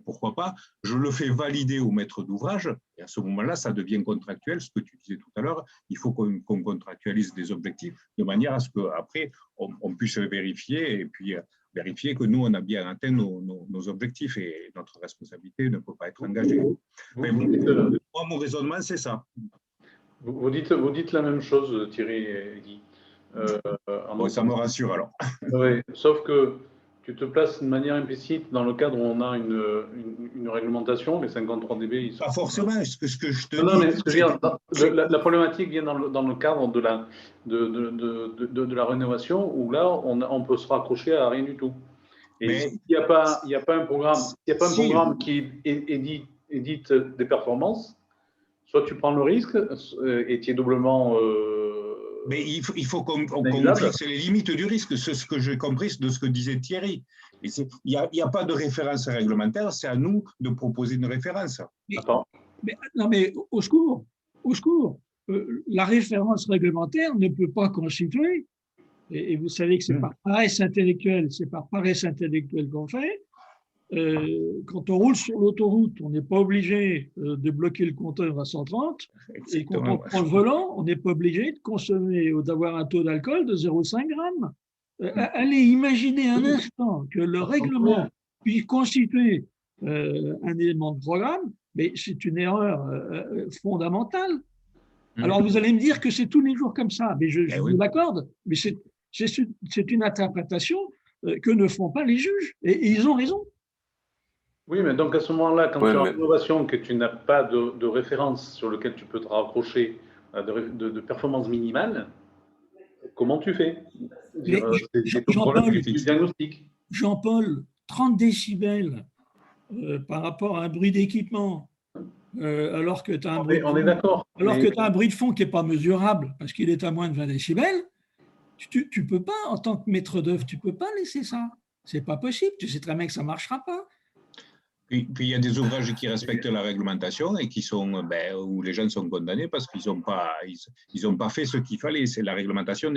pourquoi pas. Je le fais valider au maître d'ouvrage et à ce moment-là, ça devient contractuel. Ce que tu disais tout à l'heure, il faut qu'on contractualise des objectifs de manière à ce qu'après, on puisse vérifier et puis vérifier que nous, on a bien atteint nos objectifs et notre responsabilité ne peut pas être engagée. Mais bon, moi, mon raisonnement, c'est ça. Vous dites la même chose, Thierry et Guy. Bon, ça me rassure alors. Oui, sauf que tu te places de manière implicite dans le cadre où on a une réglementation, les 53 dB. Ils sont... Pas forcément, ce que je te dis. Non, mais ce que je veux dire, la problématique vient dans le cadre de la rénovation où là, on peut se raccrocher à rien du tout. Et s'il n'y a pas un programme qui édite des performances, soit tu prends le risque et tu es doublement Mais il faut qu'on fixe les limites du risque. C'est ce que j'ai compris de ce que disait Thierry. Il n'y a pas de référence réglementaire, c'est à nous de proposer une référence. Non, mais au secours, la référence réglementaire ne peut pas constituer, et vous savez que c'est par paresse intellectuelle, qu'on fait. Quand on roule sur l'autoroute, on n'est pas obligé de bloquer le compteur à 130. Et quand on prend le volant, on n'est pas obligé de consommer ou d'avoir un taux d'alcool de 0,5 grammes. Allez imaginer un instant que le règlement puisse constituer un élément de programme, mais c'est une erreur fondamentale. Alors vous allez me dire que c'est tous les jours comme ça, mais je vous l'accorde, mais c'est une interprétation que ne font pas les juges, et ils ont raison. Oui, mais donc à ce moment-là, quand tu as une innovation que tu n'as pas de référence sur lequel tu peux te rapprocher de performance minimale, comment tu fais? C'est ton problème du diagnostic. Jean-Paul, 30 décibels par rapport à un bruit d'équipement, alors que tu as un bruit un bruit de fond qui n'est pas mesurable parce qu'il est à moins de 20 décibels, tu ne peux pas, en tant que maître d'œuvre, tu ne peux pas laisser ça. Ce n'est pas possible. Tu sais très bien que ça ne marchera pas. Puis il y a des ouvrages qui respectent la réglementation et qui sont, où les gens sont condamnés parce qu'ils n'ont pas fait ce qu'il fallait. La réglementation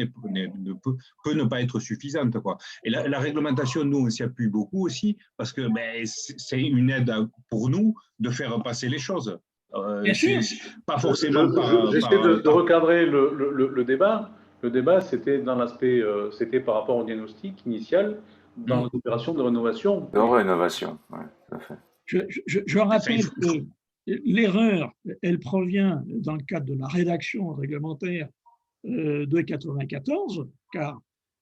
peut ne pas être suffisante, quoi. Et la réglementation, nous, on s'y appuie beaucoup aussi parce que c'est une aide pour nous de faire passer les choses. Pas forcément J'essaie de recadrer le débat. Le débat, c'était dans l'aspect, c'était par rapport au diagnostic initial dans l'opération de rénovation. De rénovation, oui, tout à fait. Je rappelle que l'erreur, elle provient dans le cadre de la rédaction réglementaire de 1994, car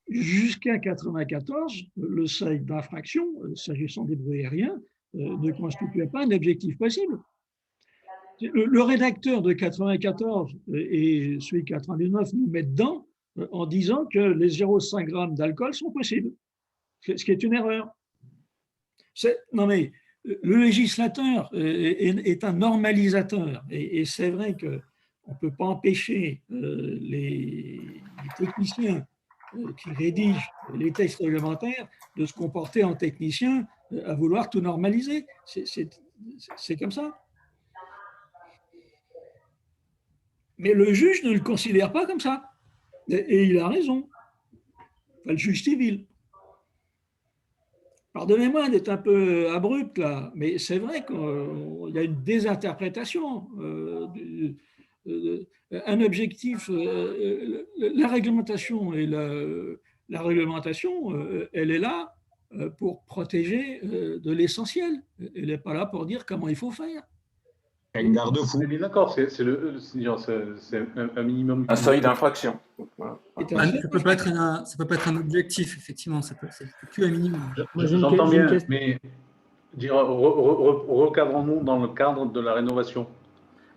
jusqu'à 1994, le seuil d'infraction, s'agissant des bruits aériens, ne constituait pas un objectif possible. Le rédacteur de 1994 et celui de 1999 nous met dedans en disant que les 0,5 grammes d'alcool sont possibles, ce qui est une erreur. Non mais, le législateur est un normalisateur et c'est vrai qu'on ne peut pas empêcher les techniciens qui rédigent les textes réglementaires de se comporter en techniciens à vouloir tout normaliser. C'est comme ça. Mais le juge ne le considère pas comme ça. Et il a raison. Enfin, le juge civil. Pardonnez-moi d'être un peu abrupt là, mais c'est vrai qu'il y a une désinterprétation. Un objectif, la réglementation, elle est là pour protéger de l'essentiel. Elle n'est pas là pour dire comment il faut faire. Un garde-fou. D'accord, c'est un minimum. Un seuil d'infraction. Voilà. Ça ne peut pas être un objectif, effectivement, c'est que un minimum. J'entends bien, mais recadrons-nous dans le cadre de la rénovation.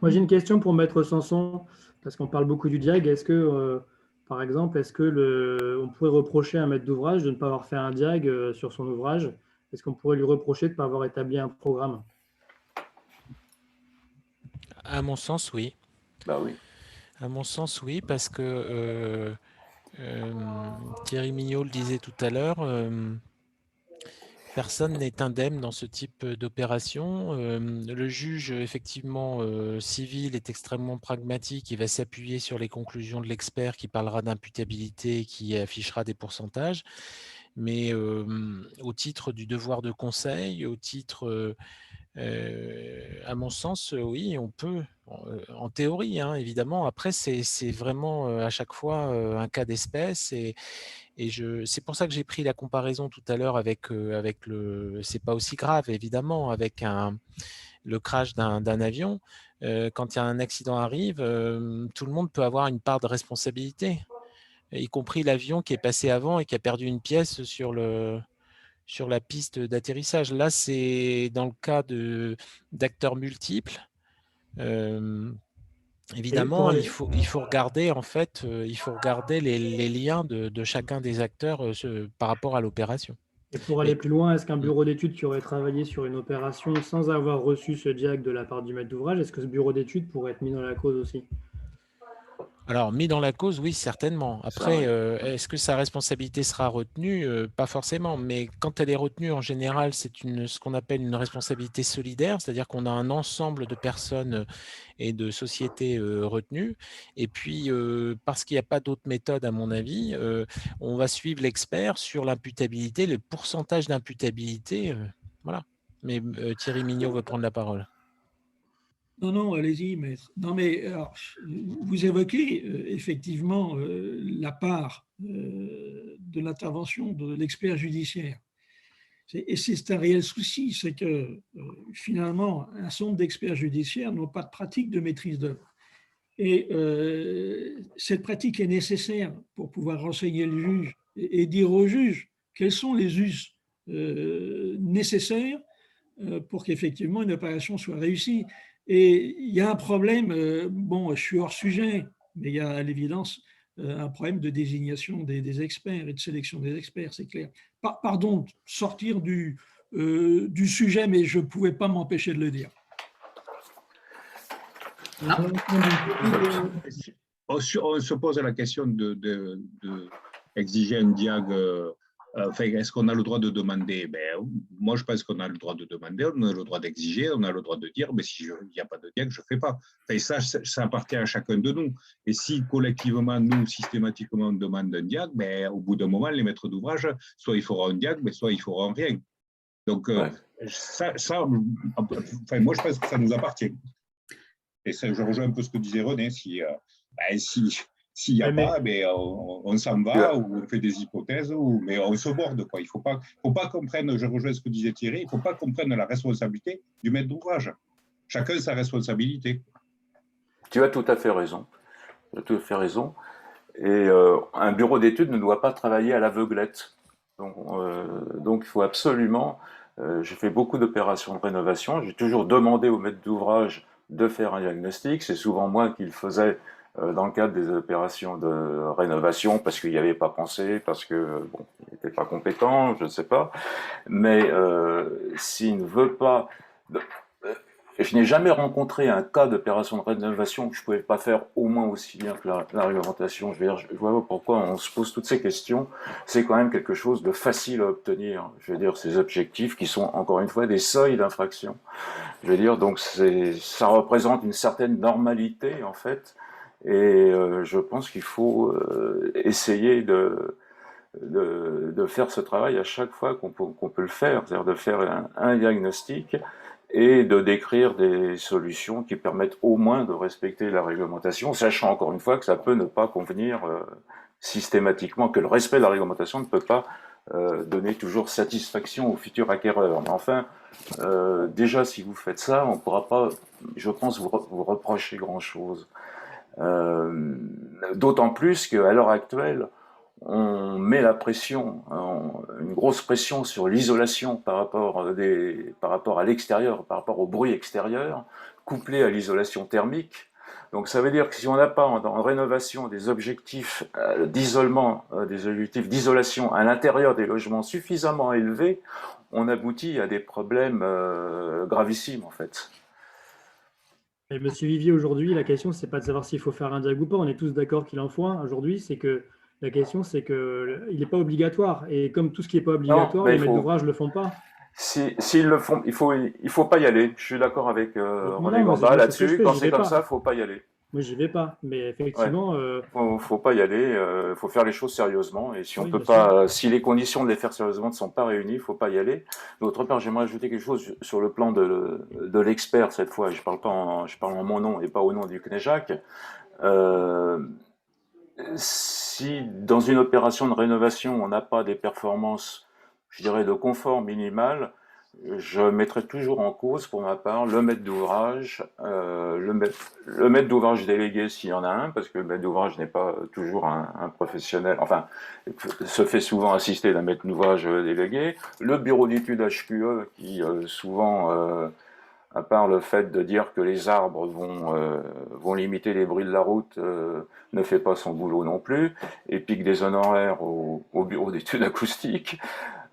Moi, j'ai une question pour Maître Sanson, parce qu'on parle beaucoup du diag. Est-ce que, par exemple, on pourrait reprocher à un maître d'ouvrage de ne pas avoir fait un diag sur son ouvrage? Est-ce qu'on pourrait lui reprocher de ne pas avoir établi un programme? À mon sens, oui. Bah oui. À mon sens, oui, parce que Thierry Mignot le disait tout à l'heure, personne n'est indemne dans ce type d'opération. Le juge, effectivement, civil est extrêmement pragmatique. Il va s'appuyer sur les conclusions de l'expert qui parlera d'imputabilité, qui affichera des pourcentages. Mais au titre du devoir de conseil, au titre... à mon sens, oui, on peut, en théorie, hein, évidemment. Après, c'est vraiment à chaque fois un cas d'espèce. Et c'est pour ça que j'ai pris la comparaison tout à l'heure avec c'est pas aussi grave, évidemment, avec le crash d'un avion. Quand il y a un accident arrive, tout le monde peut avoir une part de responsabilité, y compris l'avion qui est passé avant et qui a perdu une pièce sur la piste d'atterrissage. Là, c'est dans le cas d'acteurs multiples. Évidemment, il faut regarder en fait, les liens de chacun des acteurs par rapport à l'opération. Et pour aller plus loin, est-ce qu'un bureau d'études qui aurait travaillé sur une opération sans avoir reçu ce diag de la part du maître d'ouvrage, est-ce que ce bureau d'études pourrait être mis dans la cause aussi? Alors, mis dans la cause, oui, certainement. Après, est-ce que sa responsabilité sera retenue? Pas forcément, mais quand elle est retenue, en général, c'est ce qu'on appelle une responsabilité solidaire, c'est-à-dire qu'on a un ensemble de personnes et de sociétés retenues. Et puis, parce qu'il n'y a pas d'autre méthode, à mon avis, on va suivre l'expert sur l'imputabilité, le pourcentage d'imputabilité. Voilà. Mais Thierry Mignot veut prendre la parole. Non, non, allez-y, maître. Non, mais alors, vous évoquez effectivement la part de l'intervention de l'expert judiciaire. Et c'est un réel souci, c'est que finalement, un certain nombre d'experts judiciaires n'ont pas de pratique de maîtrise d'œuvre. Et cette pratique est nécessaire pour pouvoir renseigner le juge et dire au juge quels sont les us nécessaires pour qu'effectivement une opération soit réussie. Et il y a un problème, bon, je suis hors sujet, mais il y a à l'évidence un problème de désignation des experts et de sélection des experts, c'est clair. Pardon de sortir du sujet, mais je ne pouvais pas m'empêcher de le dire. On se pose la question d'exiger un diag. Enfin, est-ce qu'on a le droit de demander? Moi, je pense qu'on a le droit de demander, on a le droit d'exiger, on a le droit de dire, mais s'il n'y a pas de diag, je ne fais pas. Enfin, ça appartient à chacun de nous. Et si collectivement, nous, systématiquement, on demande un diag, au bout d'un moment, les maîtres d'ouvrage, soit il faudra un diag, mais soit il faudra rien. Donc, moi, je pense que ça nous appartient. Et ça, je rejoins un peu ce que disait René. S'il n'y a pas, on s'en va ou on fait des hypothèses, mais on se borde. Quoi. Il ne faut pas qu'on prenne, je rejoins ce que disait Thierry, il ne faut pas qu'on prenne la responsabilité du maître d'ouvrage. Chacun sa responsabilité. Tu as tout à fait raison. Tu as tout à fait raison. Et un bureau d'études ne doit pas travailler à l'aveuglette. Donc il faut absolument... j'ai fait beaucoup d'opérations de rénovation. J'ai toujours demandé au maître d'ouvrage de faire un diagnostic. C'est souvent moi qui le faisais dans le cadre des opérations de rénovation parce qu'il n'y avait pas pensé, parce que bon, il n'était pas compétent, je ne sais pas. Mais s'il ne veut pas... Je n'ai jamais rencontré un cas d'opération de rénovation que je ne pouvais pas faire au moins aussi bien que la réglementation. Je vois pas pourquoi on se pose toutes ces questions. C'est quand même quelque chose de facile à obtenir. Je veux dire, ces objectifs qui sont, encore une fois, des seuils d'infraction. Je veux dire, donc ça représente une certaine normalité, en fait. Et je pense qu'il faut essayer de faire ce travail à chaque fois qu'on peut le faire. C'est-à-dire de faire un diagnostic et de décrire des solutions qui permettent au moins de respecter la réglementation, sachant encore une fois que ça peut ne pas convenir systématiquement, que le respect de la réglementation ne peut pas donner toujours satisfaction aux futurs acquéreurs. Mais enfin, déjà si vous faites ça, on ne pourra pas, je pense, vous reprocher grand-chose. D'autant plus qu'à l'heure actuelle, on met la pression, une grosse pression sur l'isolation par rapport à l'extérieur, par rapport au bruit extérieur, couplé à l'isolation thermique. Donc ça veut dire que si on n'a pas en rénovation des objectifs d'isolement, des objectifs d'isolation à l'intérieur des logements suffisamment élevés, on aboutit à des problèmes gravissimes en fait. Et Monsieur Vivier, aujourd'hui, la question, c'est pas de savoir s'il faut faire un diag ou pas. On est tous d'accord qu'il en faut un. Aujourd'hui, c'est que la question, c'est qu'il n'est pas obligatoire. Et comme tout ce qui n'est pas obligatoire, les maîtres d'ouvrage ne le font pas. S'ils le font, il faut pas y aller. Je suis d'accord avec René Gamba là-dessus. Quand c'est comme ça, il ne faut pas y aller. Moi, j'y vais pas. Mais effectivement... Faut pas y aller. Il faut faire les choses sérieusement. Et si on peut pas, si les conditions de les faire sérieusement ne sont pas réunies, il ne faut pas y aller. D'autre part, j'aimerais ajouter quelque chose sur le plan de l'expert cette fois. Je parle en mon nom et pas au nom du CNEJAC. Si dans une opération de rénovation, on n'a pas des performances, je dirais, de confort minimal, je mettrai toujours en cause, pour ma part, le maître d'ouvrage, le maître d'ouvrage délégué s'il y en a un, parce que le maître d'ouvrage n'est pas toujours un professionnel, enfin, se fait souvent assister d'un maître d'ouvrage délégué, le bureau d'études HQE qui souvent... à part le fait de dire que les arbres vont limiter les bruits de la route, ne fait pas son boulot non plus, et pique des honoraires au bureau d'études acoustiques.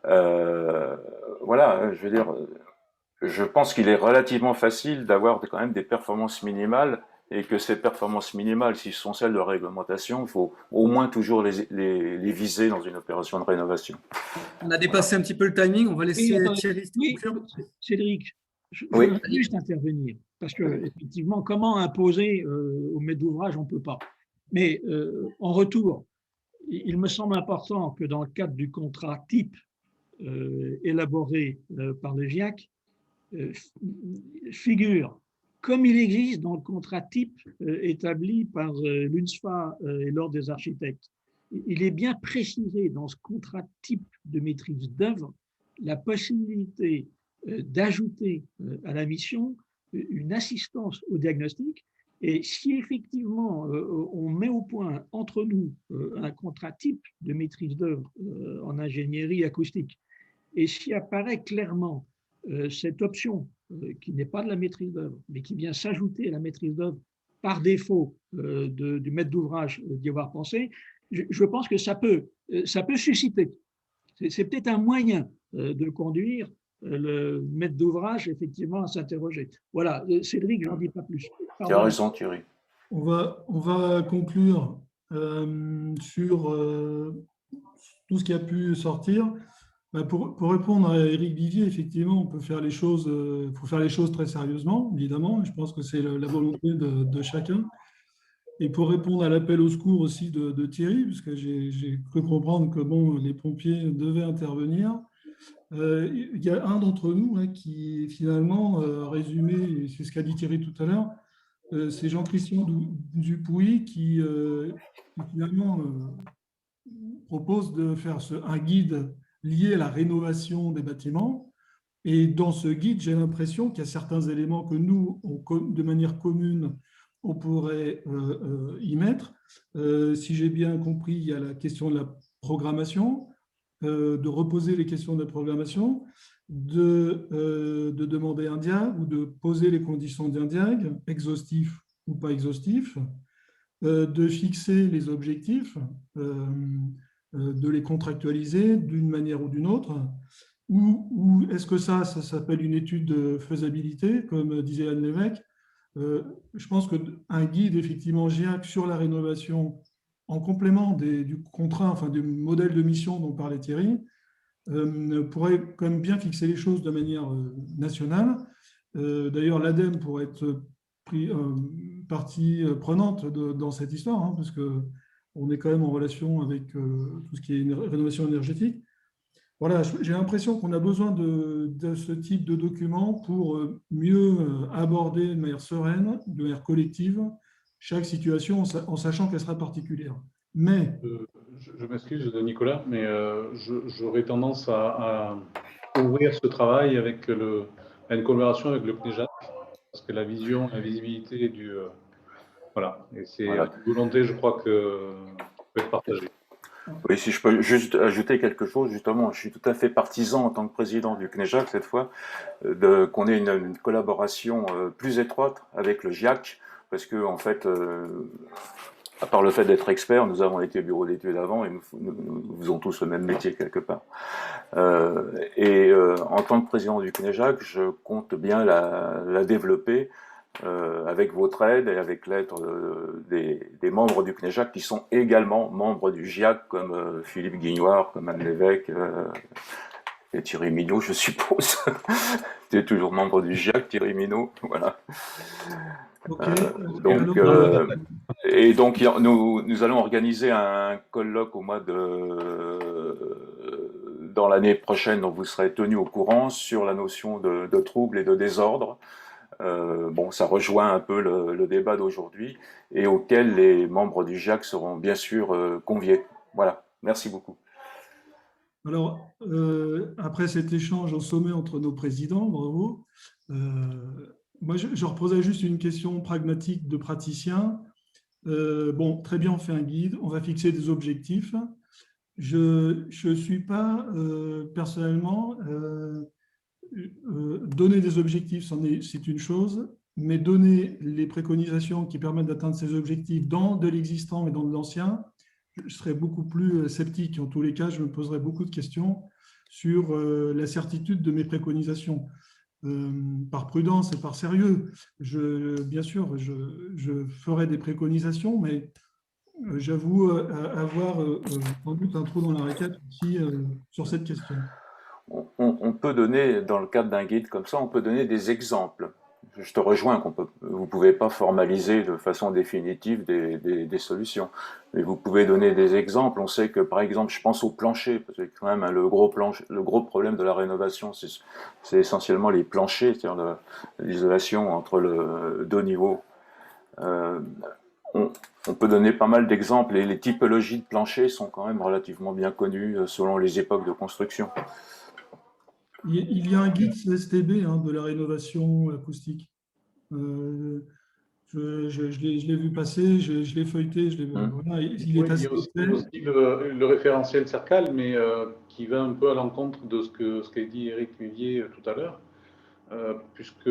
Voilà, je veux dire, je pense qu'il est relativement facile d'avoir quand même des performances minimales et que ces performances minimales, si ce sont celles de réglementation, il faut au moins toujours les viser dans une opération de rénovation. On a dépassé un petit peu le timing, on va laisser Thierry. Oui, Cédric, je Oui. veux juste intervenir, parce que effectivement, comment imposer au maître d'ouvrage, on ne peut pas. Mais en retour, il me semble important que dans le cadre du contrat type élaboré par le GIAC, figure, comme il existe dans le contrat type établi par l'UNSFA et l'Ordre des architectes, il est bien précisé dans ce contrat type de maîtrise d'œuvre la possibilité d'ajouter à la mission une assistance au diagnostic. Et si effectivement on met au point entre nous un contrat type de maîtrise d'œuvre en ingénierie acoustique, et s'y apparaît clairement cette option qui n'est pas de la maîtrise d'œuvre, mais qui vient s'ajouter à la maîtrise d'œuvre par défaut du maître d'ouvrage d'y avoir pensé, je pense que ça peut susciter. C'est peut-être un moyen de conduire le maître d'ouvrage effectivement à s'interroger. Voilà, Cédric, je n'en dis pas plus. Tu as raison, Thierry. On va conclure sur tout ce qui a pu sortir. Pour répondre à Éric Vivier, effectivement, on peut faire les choses, faut faire les choses très sérieusement, évidemment. Je pense que c'est la volonté de chacun. Et pour répondre à l'appel au secours aussi de Thierry, puisque j'ai cru comprendre que bon, les pompiers devaient intervenir, il y a un d'entre nous qui finalement a résumé, c'est ce qu'a dit Thierry tout à l'heure, c'est Jean-Christian Dupuy qui finalement propose de faire un guide lié à la rénovation des bâtiments. Et dans ce guide, j'ai l'impression qu'il y a certains éléments que nous, de manière commune, on pourrait y mettre. Si j'ai bien compris, il y a la question de la programmation, de reposer les questions de programmation, de demander un diag ou de poser les conditions d'un diag, exhaustif ou pas exhaustif, de fixer les objectifs, de les contractualiser d'une manière ou d'une autre, ou est-ce que ça s'appelle une étude de faisabilité, comme disait Anne Lévesque. Je pense qu'un guide, effectivement, GIAC sur la rénovation, en complément du contrat, enfin du modèle de mission dont parlait Thierry, pourrait quand même bien fixer les choses de manière nationale. D'ailleurs, l'ADEME pourrait être partie prenante dans cette histoire, parce qu'on est quand même en relation avec tout ce qui est rénovation énergétique. Voilà, j'ai l'impression qu'on a besoin de ce type de document pour mieux aborder de manière sereine, de manière collective, chaque situation en sachant qu'elle sera particulière. Mais… Je m'excuse, Nicolas, mais j'aurais tendance à ouvrir ce travail avec une collaboration avec le CNEJAC, parce que la vision, la visibilité du… voilà, et c'est une volonté, je crois, que peut être partagée. Oui, si je peux juste ajouter quelque chose, justement, je suis tout à fait partisan en tant que président du CNEJAC cette fois, qu'on ait une collaboration plus étroite avec le GIAC, parce que en fait, à part le fait d'être experts, nous avons été bureau d'études avant et nous faisons tous le même métier quelque part. En tant que président du CNEJAC, je compte bien la développer avec votre aide et avec l'aide des membres du CNEJAC qui sont également membres du GIAC, comme Philippe Guignoire, comme Anne Lévesque et Thierry Mignot, je suppose. Tu es toujours membre du GIAC, Thierry Mignot, voilà. Okay. Donc nous allons organiser un colloque au mois dans l'année prochaine, dont vous serez tenus au courant, sur la notion de trouble et de désordre. Bon, ça rejoint un peu le débat d'aujourd'hui et auquel les membres du GIAC seront bien sûr conviés. Voilà, merci beaucoup. Alors, après cet échange au sommet entre nos présidents, bravo, moi je reposais juste une question pragmatique de praticien. Bon, très bien, on fait un guide, on va fixer des objectifs. Je ne suis pas personnellement… donner des objectifs, c'est une chose, mais donner les préconisations qui permettent d'atteindre ces objectifs dans de l'existant et dans de l'ancien, je serais beaucoup plus sceptique. En tous les cas, je me poserais beaucoup de questions sur la certitude de mes préconisations. par prudence et par sérieux. Bien sûr, je ferai des préconisations, mais j'avoue avoir sans doute un trou dans la raquette aussi sur cette question. On peut donner, dans le cadre d'un guide comme ça, on peut donner des exemples. Je te rejoins vous ne pouvez pas formaliser de façon définitive des solutions, mais vous pouvez donner des exemples. On sait que, par exemple, je pense au plancher, parce que quand même le gros problème de la rénovation, c'est essentiellement les planchers, c'est-à-dire l'isolation entre le deux niveaux. On peut donner pas mal d'exemples, et les typologies de planchers sont quand même relativement bien connues selon les époques de construction. Il y a un guide CSTB de la rénovation acoustique. Je l'ai vu passer, je l'ai feuilleté, voilà, il est assez aussi le référentiel CERCAL, mais qui va un peu à l'encontre de ce qu'a dit Éric Huillier tout à l'heure, puisque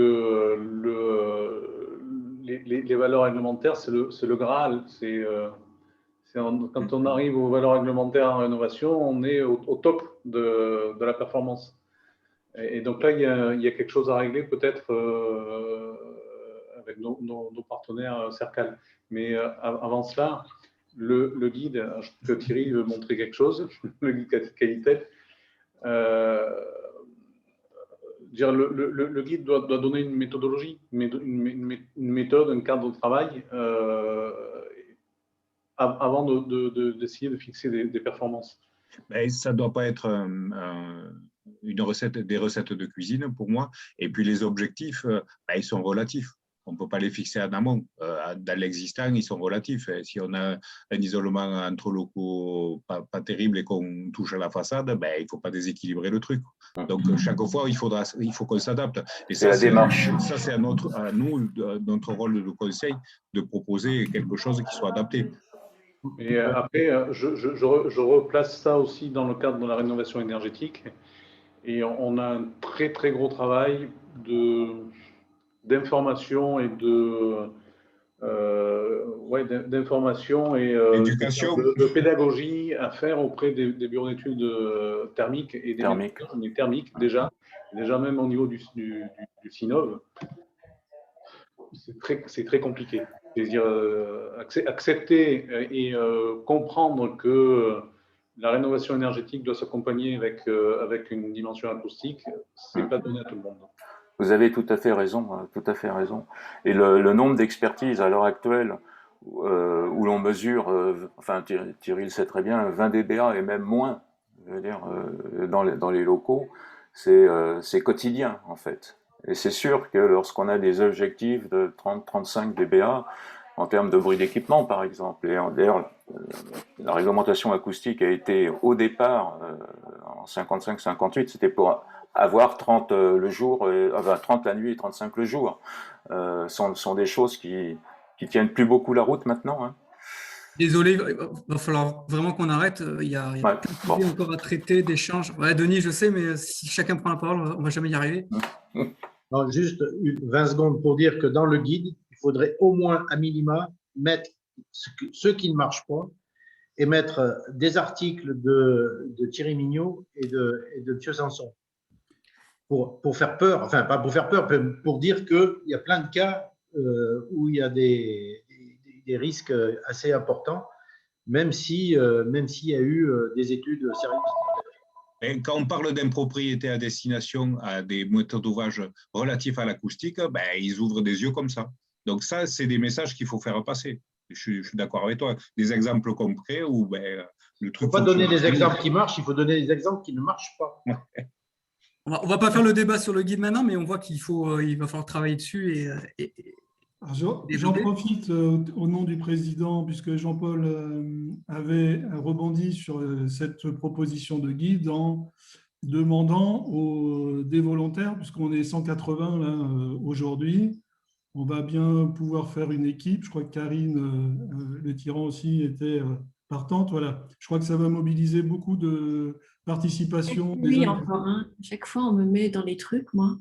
les valeurs réglementaires, c'est le Graal. Quand on arrive aux valeurs réglementaires en rénovation, on est au top de la performance. Et donc là, il y a quelque chose à régler peut-être avec nos partenaires CERCAL. Mais avant cela, le guide, je crois que Thierry veut montrer quelque chose, le guide Qualitel. Le guide doit donner une méthodologie, une méthode, un cadre de travail avant d'essayer de fixer des performances. Mais ça ne doit pas être des recettes de cuisine pour moi. Et puis les objectifs, ils sont relatifs. On ne peut pas les fixer en amont. Dans l'existant, ils sont relatifs. Et si on a un isolement entre locaux pas terrible et qu'on touche à la façade, il ne faut pas déséquilibrer le truc. Donc chaque fois, il faut qu'on s'adapte. Et ça, la démarche. Ça, c'est à nous, notre rôle de conseil, de proposer quelque chose qui soit adapté. Et après, je replace ça aussi dans le cadre de la rénovation énergétique. Et on a un très très gros travail d'information et d'information et de pédagogie à faire auprès des bureaux d'études thermiques et des thermiques déjà même au niveau du SINOV. C'est très compliqué. C'est-à-dire accepter et comprendre que la rénovation énergétique doit s'accompagner avec une dimension acoustique, c'est pas donné à tout le monde. Vous avez tout à fait raison, Et le nombre d'expertises à l'heure actuelle où l'on mesure, Thierry le sait très bien, 20 dBA et même moins, je veux dire, dans les locaux, c'est quotidien en fait. Et c'est sûr que lorsqu'on a des objectifs de 30-35 dBA, en termes de bruit d'équipement par exemple, et d'ailleurs la réglementation acoustique a été au départ, en 55-58, c'était pour avoir 30 le jour, 30 la nuit et 35 le jour. Sont des choses qui tiennent plus beaucoup la route maintenant. Hein. Désolé, il va falloir vraiment qu'on arrête. Il y a plein de sujets encore à traiter, d'échanges. Ouais, Denis, je sais, mais si chacun prend la parole, on ne va jamais y arriver. Non, juste 20 secondes pour dire que dans le guide, il faudrait au moins à minima mettre ce qui ne marche pas et mettre des articles de Thierry Mignot et de M. Sanson pour faire peur, enfin pas pour faire peur, mais pour dire qu'il y a plein de cas où il y a des risques assez importants, même s'il y a eu des études sérieuses. Et quand on parle d'impropriété à destination à des méthodes d'ouvrage relatifs à l'acoustique, ils ouvrent des yeux comme ça. Donc ça, c'est des messages qu'il faut faire passer. Je suis d'accord avec toi. Des exemples concrets où le truc. Il ne faut pas donner des exemples qui marchent, il faut donner des exemples qui ne marchent pas. On ne va pas faire le débat sur le guide maintenant, mais on voit qu'il va falloir travailler dessus. J'en profite au nom du président, puisque Jean-Paul avait rebondi sur cette proposition de guide en demandant des volontaires, puisqu'on est 180 là aujourd'hui, on va bien pouvoir faire une équipe. Je crois que Karine Le Tyran aussi était partante. Voilà. Je crois que ça va mobiliser beaucoup de participation. Oui, encore un. Chaque fois, on me met dans les trucs, moi.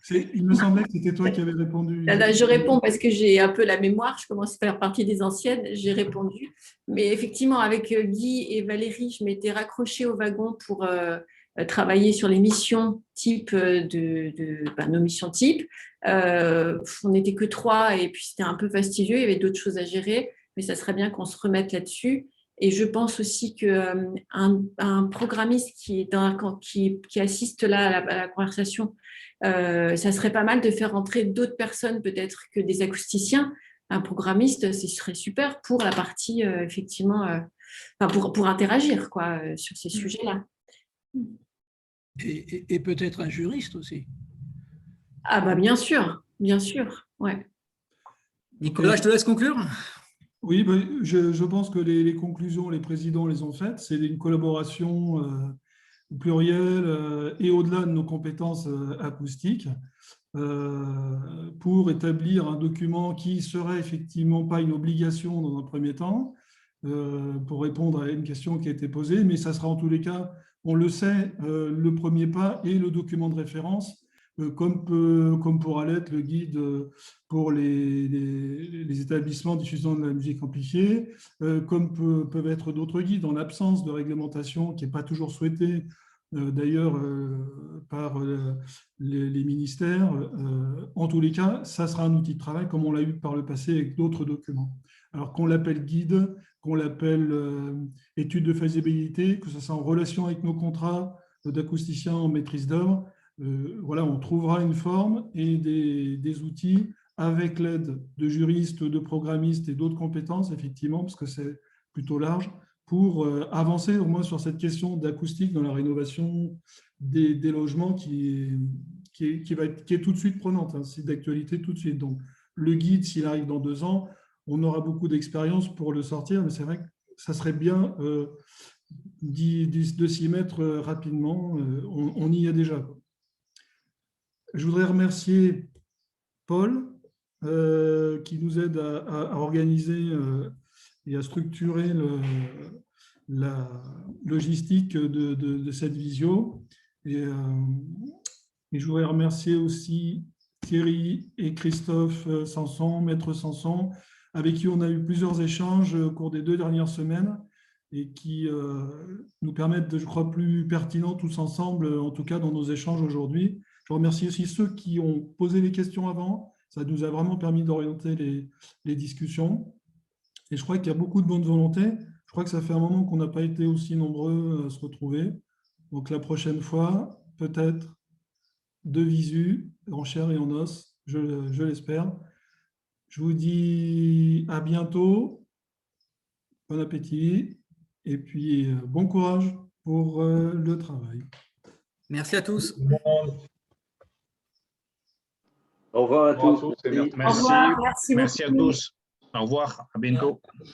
Il me semblait que c'était toi qui avais répondu. Je réponds parce que j'ai un peu la mémoire, je commence à faire partie des anciennes, j'ai répondu. Mais effectivement, avec Guy et Valérie, je m'étais raccrochée au wagon pour travailler sur les missions type nos missions type. On n'était que 3 et puis c'était un peu fastidieux, il y avait d'autres choses à gérer, mais ça serait bien qu'on se remette là-dessus. Et je pense aussi qu'un programmiste qui assiste là à la conversation, ça serait pas mal de faire entrer d'autres personnes peut-être que des acousticiens. Un programmiste, ce serait super pour la partie, effectivement, pour interagir sur ces sujets-là. Et peut-être un juriste aussi. Ah bah bien sûr, ouais. Nicolas, je te laisse conclure. Oui, je pense que les conclusions, les présidents les ont faites. C'est une collaboration plurielle et au-delà de nos compétences acoustiques pour établir un document qui serait effectivement pas une obligation dans un premier temps pour répondre à une question qui a été posée, mais ça sera en tous les cas, on le sait, le premier pas et le document de référence comme pourra l'être le guide pour les établissements diffusant de la musique amplifiée, comme peuvent être d'autres guides en l'absence de réglementation qui n'est pas toujours souhaitée d'ailleurs par les ministères. En tous les cas, ça sera un outil de travail comme on l'a eu par le passé avec d'autres documents. Alors qu'on l'appelle guide, qu'on l'appelle étude de faisabilité, que ce soit en relation avec nos contrats d'acousticiens en maîtrise d'œuvre, voilà, on trouvera une forme et des outils avec l'aide de juristes, de programmistes et d'autres compétences, effectivement, parce que c'est plutôt large, pour avancer au moins sur cette question d'acoustique dans la rénovation des logements qui est tout de suite prenante, hein, c'est d'actualité tout de suite. Donc, le guide, s'il arrive dans 2 ans, on aura beaucoup d'expérience pour le sortir, mais c'est vrai que ça serait bien de s'y mettre rapidement. On y est déjà, quoi. Je voudrais remercier Paul qui nous aide à organiser et à structurer la logistique de cette visio. Et je voudrais remercier aussi Thierry et Christophe Sanson, Maître Sanson, avec qui on a eu plusieurs échanges au cours des 2 dernières semaines et qui nous permettent, je crois, plus pertinents tous ensemble, en tout cas dans nos échanges aujourd'hui. Je remercie aussi ceux qui ont posé les questions avant. Ça nous a vraiment permis d'orienter les discussions. Et je crois qu'il y a beaucoup de bonne volonté. Je crois que ça fait un moment qu'on n'a pas été aussi nombreux à se retrouver. Donc la prochaine fois, peut-être de visu, en chair et en os, je l'espère. Je vous dis à bientôt. Bon appétit. Et puis bon courage pour le travail. Merci à tous. Au revoir à tous. Merci. Au revoir. Merci à tous. Au revoir. À bientôt.